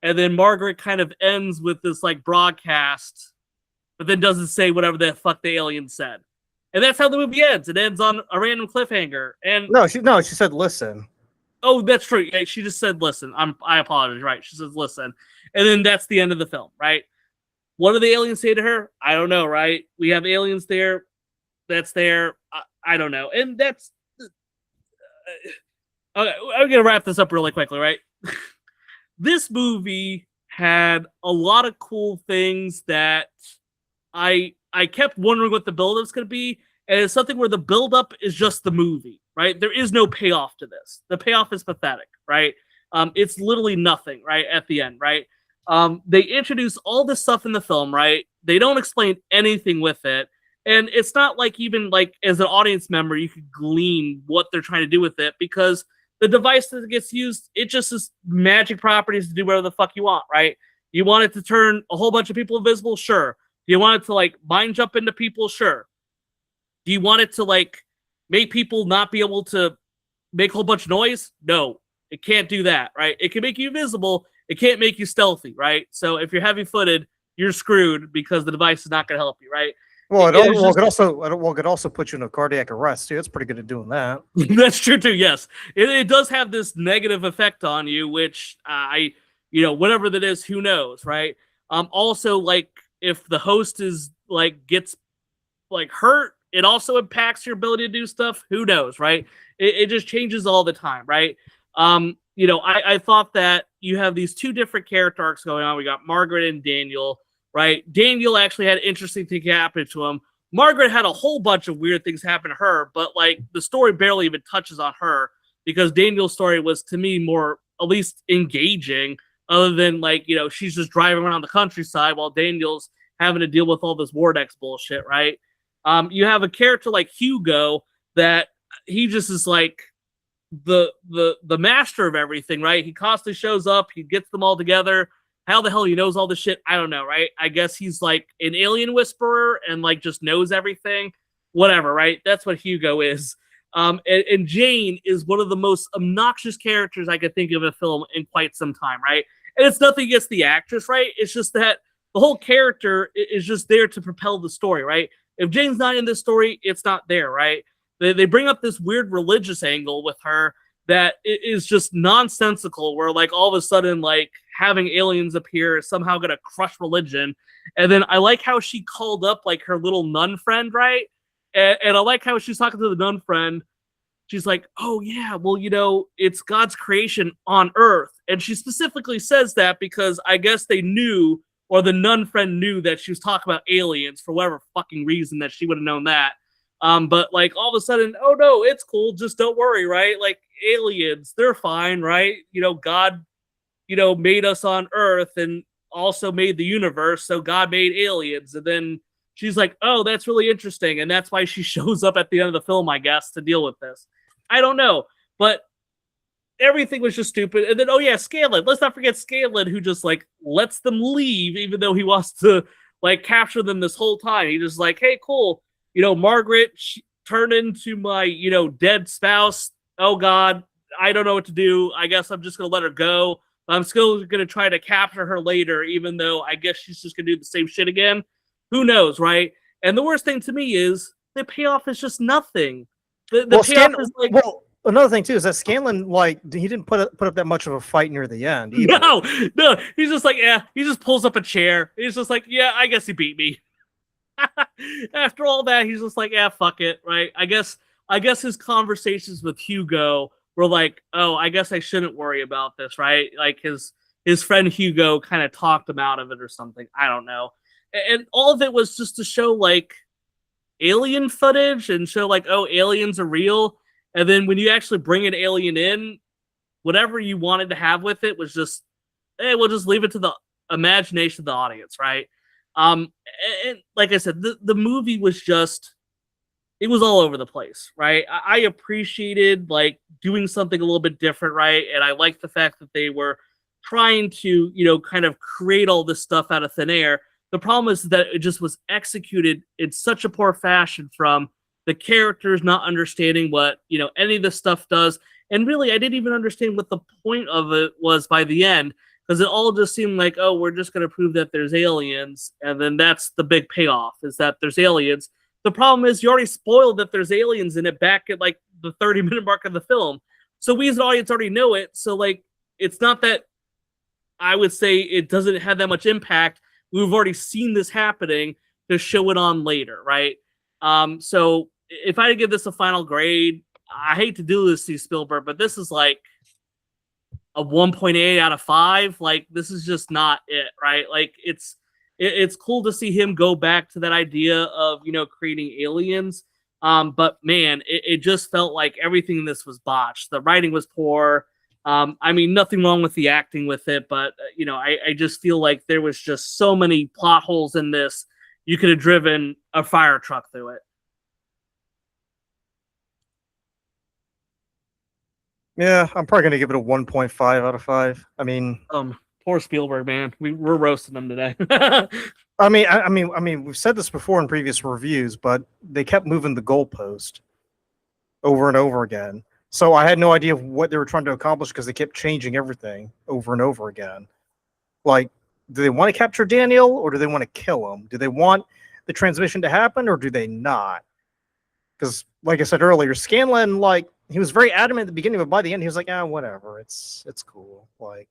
And then Margaret kind of ends with this like broadcast, but then doesn't say whatever the fuck the alien said. And that's how the movie ends. It ends on a random cliffhanger. And she said, listen. Oh, that's true. Yeah, she just said, listen. I apologize, right? She says, listen. And then that's the end of the film, right? What do the aliens say to her? I don't know, right? We have aliens there. That's there. I don't know. And that's... okay, I'm going to wrap this up really quickly, right? This movie had a lot of cool things that I kept wondering what the build-up's going to be. And it's something where the build-up is just the movie, right? There is no payoff to this. The payoff is pathetic, right? It's literally nothing, right? At the end, right? They introduce all this stuff in the film, right? They don't explain anything with it. And it's not like even like as an audience member, you could glean what they're trying to do with it because the device that gets used, it just is magic properties to do whatever the fuck you want, right? You want it to turn a whole bunch of people invisible? Sure. Do you want it to like mind jump into people? Sure. Do you want it to like make people not be able to make a whole bunch of noise? No, it can't do that, right? It can make you invisible. It can't make you stealthy, right? So if you're heavy-footed, you're screwed because the device is not going to help you, right? Well, it could also put you in a cardiac arrest too. It's pretty good at doing that. That's true too. Yes, it does have this negative effect on you, which whatever that is, who knows, right? Also, like if the host is like gets like hurt, it also impacts your ability to do stuff. Who knows, right? It just changes all the time, right? I thought that you have these two different character arcs going on. We got Margaret and Daniel, right? Daniel actually had interesting things happen to him. Margaret had a whole bunch of weird things happen to her, but like the story barely even touches on her because Daniel's story was to me more at least engaging, other than like, she's just driving around the countryside while Daniel's having to deal with all this Vortex bullshit, right? You have a character like Hugo that he just is like the master of everything, right? He constantly shows up, he gets them all together. How the hell he knows all this shit? I don't know, right? I guess he's like an alien whisperer and like just knows everything. Whatever, right? That's what Hugo is. And Jane is one of the most obnoxious characters I could think of in a film in quite some time, right? And it's nothing against the actress, right? It's just that the whole character is just there to propel the story, right? If Jane's not in this story, it's not there, right? They bring up this weird religious angle with her that is just nonsensical, where like all of a sudden like having aliens appear is somehow going to crush religion. And then I like how she called up like her little nun friend, right? And I like how she's talking to the nun friend. She's like, oh yeah, well, it's God's creation on Earth. And she specifically says that because I guess they knew, or the nun friend knew, that she was talking about aliens for whatever fucking reason that she would have known that. But like all of a sudden, oh no, it's cool, just don't worry, right? Like aliens, they're fine, right? God, made us on Earth and also made the universe, so God made aliens. And then she's like, oh, that's really interesting. And that's why she shows up at the end of the film, I guess, to deal with this. I don't know. But everything was just stupid. And then, oh yeah, Scanlan. Let's not forget Scanlan, who just like lets them leave, even though he wants to like capture them this whole time. He just like, hey, cool. Margaret turned into my, dead spouse. Oh God, I don't know what to do. I guess I'm just going to let her go. I'm still going to try to capture her later, even though I guess she's just going to do the same shit again. Who knows, right? And the worst thing to me is the payoff is just nothing. The payoff is like... Well, another thing too is that Scanlan, like, he didn't put up that much of a fight near the end either. No, he's just like, yeah, he just pulls up a chair. He's just like, yeah, I guess he beat me. After all that, he's just like, yeah, fuck it, right? I guess his conversations with Hugo were like, oh, I guess I shouldn't worry about this, right? Like his friend Hugo kind of talked him out of it or something. I don't know. And all of it was just to show like alien footage and show like, oh, aliens are real. And then when you actually bring an alien in, whatever you wanted to have with it was just, hey, we'll just leave it to the imagination of the audience, right? And like I said, the movie was just, it was all over the place, right? I appreciated like doing something a little bit different, right? And I liked the fact that they were trying to, kind of create all this stuff out of thin air. The problem is that it just was executed in such a poor fashion, from the characters not understanding what, any of this stuff does. And really, I didn't even understand what the point of it was by the end, because it all just seemed like, oh, we're just going to prove that there's aliens. And then that's the big payoff, is that there's aliens. The problem is you already spoiled that there's aliens in it back at like the 30-minute mark of the film. So we as an audience already know it. So like, it's not that I would say it doesn't have that much impact. We've already seen this happening to show it on later, right? So if I had to give this a final grade, I hate to do this to Spielberg, but this is like a 1.8 out of 5. Like, this is just not it, right? Like, it's cool to see him go back to that idea of, creating aliens. But man, it just felt like everything in this was botched. The writing was poor. I mean, nothing wrong with the acting with it, but I just feel like there was just so many plot holes in this. You could have driven a fire truck through it. Yeah, I'm probably gonna give it a 1.5 out of 5. I mean, Poor Spielberg, man. We're roasting him today. I mean, we've said this before in previous reviews, but they kept moving the goalpost over and over again. So I had no idea what they were trying to accomplish because they kept changing everything over and over again. Like, do they want to capture Daniel or do they want to kill him? Do they want the transmission to happen or do they not? Because, like I said earlier, Scanlan, like, he was very adamant at the beginning, but by the end, he was like, whatever, it's cool. Like,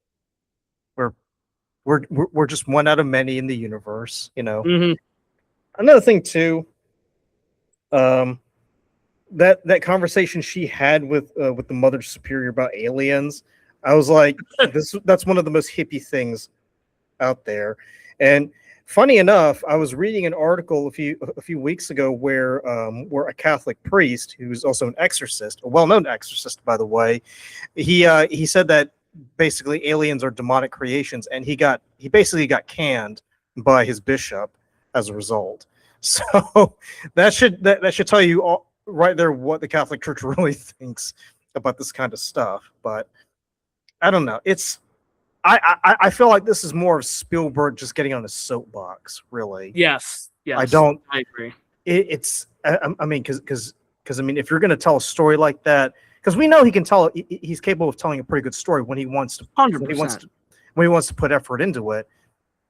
we're just one out of many in the universe, you know. Mm-hmm. Another thing too, that conversation she had with the Mother Superior about aliens, I was like, that's one of the most hippie things out there. And funny enough, I was reading an article a few weeks ago where a Catholic priest, who's also an exorcist, a well-known exorcist, by the way, he said that basically aliens are demonic creations, and he basically got canned by his bishop as a result. So that should tell you all right there what the Catholic Church really thinks about this kind of stuff. But I don't know. I feel like this is more of Spielberg just getting on a soapbox, really. Yes. I agree. I mean, because I mean, if you're going to tell a story like that, because we know he's capable of telling a pretty good story when he wants to. 100%. When he wants to put effort into it.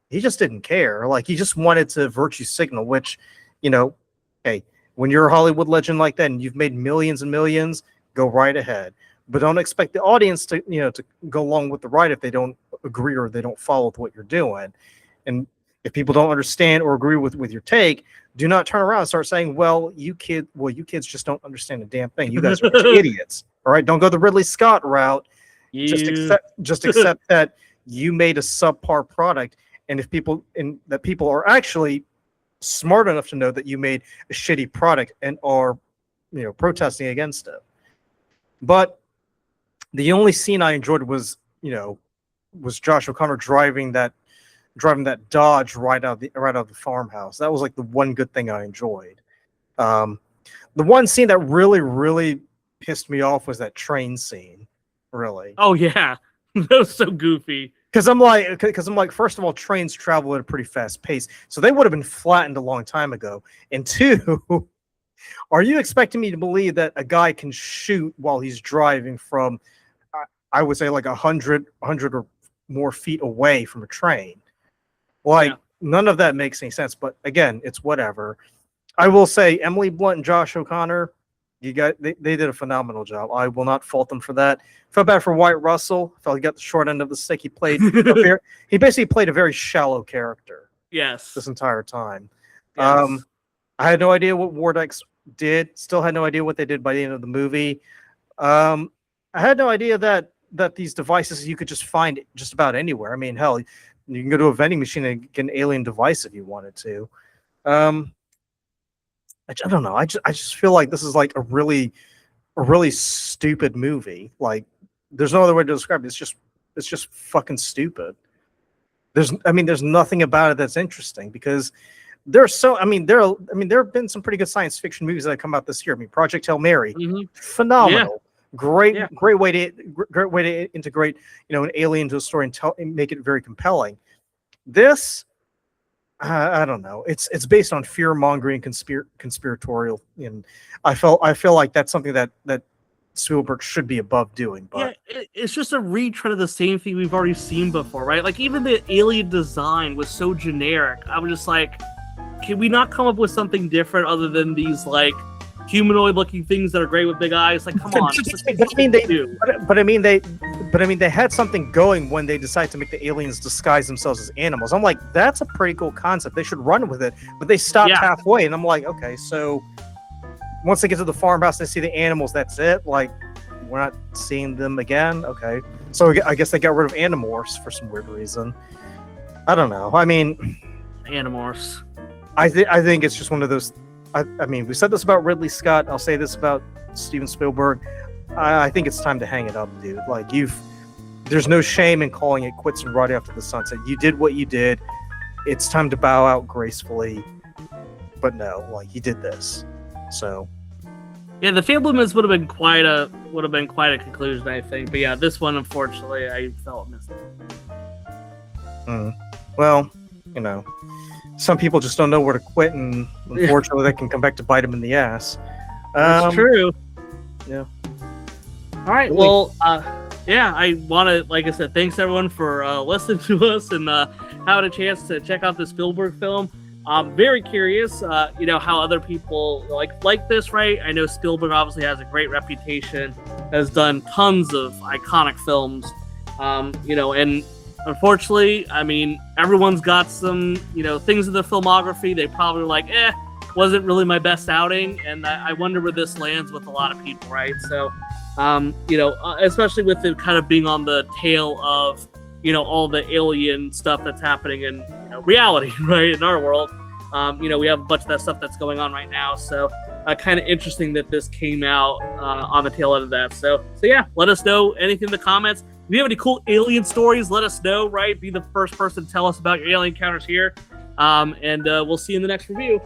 He just didn't care. Like, he just wanted to virtue signal, which, hey, when you're a Hollywood legend like that and you've made millions and millions, go right ahead. But don't expect the audience to go along with the ride if they don't agree or they don't follow with what you're doing. And if people don't understand or agree with your take, do not turn around and start saying, you kids just don't understand a damn thing. You guys are idiots. All right, don't go the Ridley Scott route. Just accept that you made a subpar product, and if people are actually smart enough to know that you made a shitty product and are protesting against it. But the only scene I enjoyed was Josh O'Connor driving that Dodge right out of the farmhouse. That was like the one good thing I enjoyed. The one scene that really, really pissed me off was that train scene. Really. Oh yeah, that was so goofy. Because I'm like, first of all, trains travel at a pretty fast pace, so they would have been flattened a long time ago. And two, are you expecting me to believe that a guy can shoot while he's driving from, I would say, like 100 or more feet away from a train? Like, none of that makes any sense. But again, it's whatever. I will say, Emily Blunt and Josh O'Connor, they did a phenomenal job. I will not fault them for that. Felt bad for Wyatt Russell. Felt he got the short end of the stick. He basically played a very shallow character. Yes. This entire time. Yes. I had no idea what Wardex did. Still had no idea what they did by the end of the movie. I had no idea that these devices you could just find just about anywhere. I mean, hell, you can go to a vending machine and get an alien device if you wanted to. I don't know. I just feel like this is like a really stupid movie. Like, there's no other way to describe it. It's just fucking stupid. There's nothing about it that's interesting because there have been some pretty good science fiction movies that have come out this year. I mean, Project Hail Mary, phenomenal. Yeah. Great way to integrate, an alien to a story and make it very compelling. This, I don't know. It's based on fear mongering and conspiratorial, and I feel like that's something that Spielberg should be above doing. But it's just a retread of the same thing we've already seen before, right? Like, even the alien design was so generic. I was just like, can we not come up with something different other than these like humanoid-looking things that are great with big eyes? Like, come on. They had something going when they decided to make the aliens disguise themselves as animals. I'm like, that's a pretty cool concept. They should run with it, but they stopped halfway, and I'm like, okay, so once they get to the farmhouse and they see the animals, that's it. Like, we're not seeing them again. Okay, so I guess they got rid of Animorphs for some weird reason. I don't know. I mean, Animorphs. I think it's just one of those. I mean, we said this about Ridley Scott. I'll say this about Steven Spielberg. I think it's time to hang it up, dude. Like, you've there's no shame in calling it quits and riding off to the sunset. You did what you did. It's time to bow out gracefully. But no, like, you did this. So yeah, the Fablemans would have been quite a conclusion, I think. But yeah, this one, unfortunately, I felt missed. Well, you know, some people just don't know where to quit, and unfortunately, that can come back to bite them in the ass. That's true. Yeah. All right. Really? Well, yeah, I want to, like I said, thanks everyone for listening to us and having a chance to check out this Spielberg film. I'm very curious, you know, how other people like this, right? I know Spielberg obviously has a great reputation, has done tons of iconic films, you know, and unfortunately, I mean, everyone's got some, you know, things in their filmography they probably like, wasn't really my best outing, and I wonder where this lands with a lot of people, right? So, you know, especially with it kind of being on the tail of, you know, all the alien stuff that's happening in, you know, reality, right, in our world. You know, we have a bunch of that stuff that's going on right now, so kind of interesting that this came out on the tail end of that. So yeah, let us know anything in the comments. If you have any cool alien stories, let us know, right? Be the first person to tell us about your alien encounters here. And we'll see you in the next review.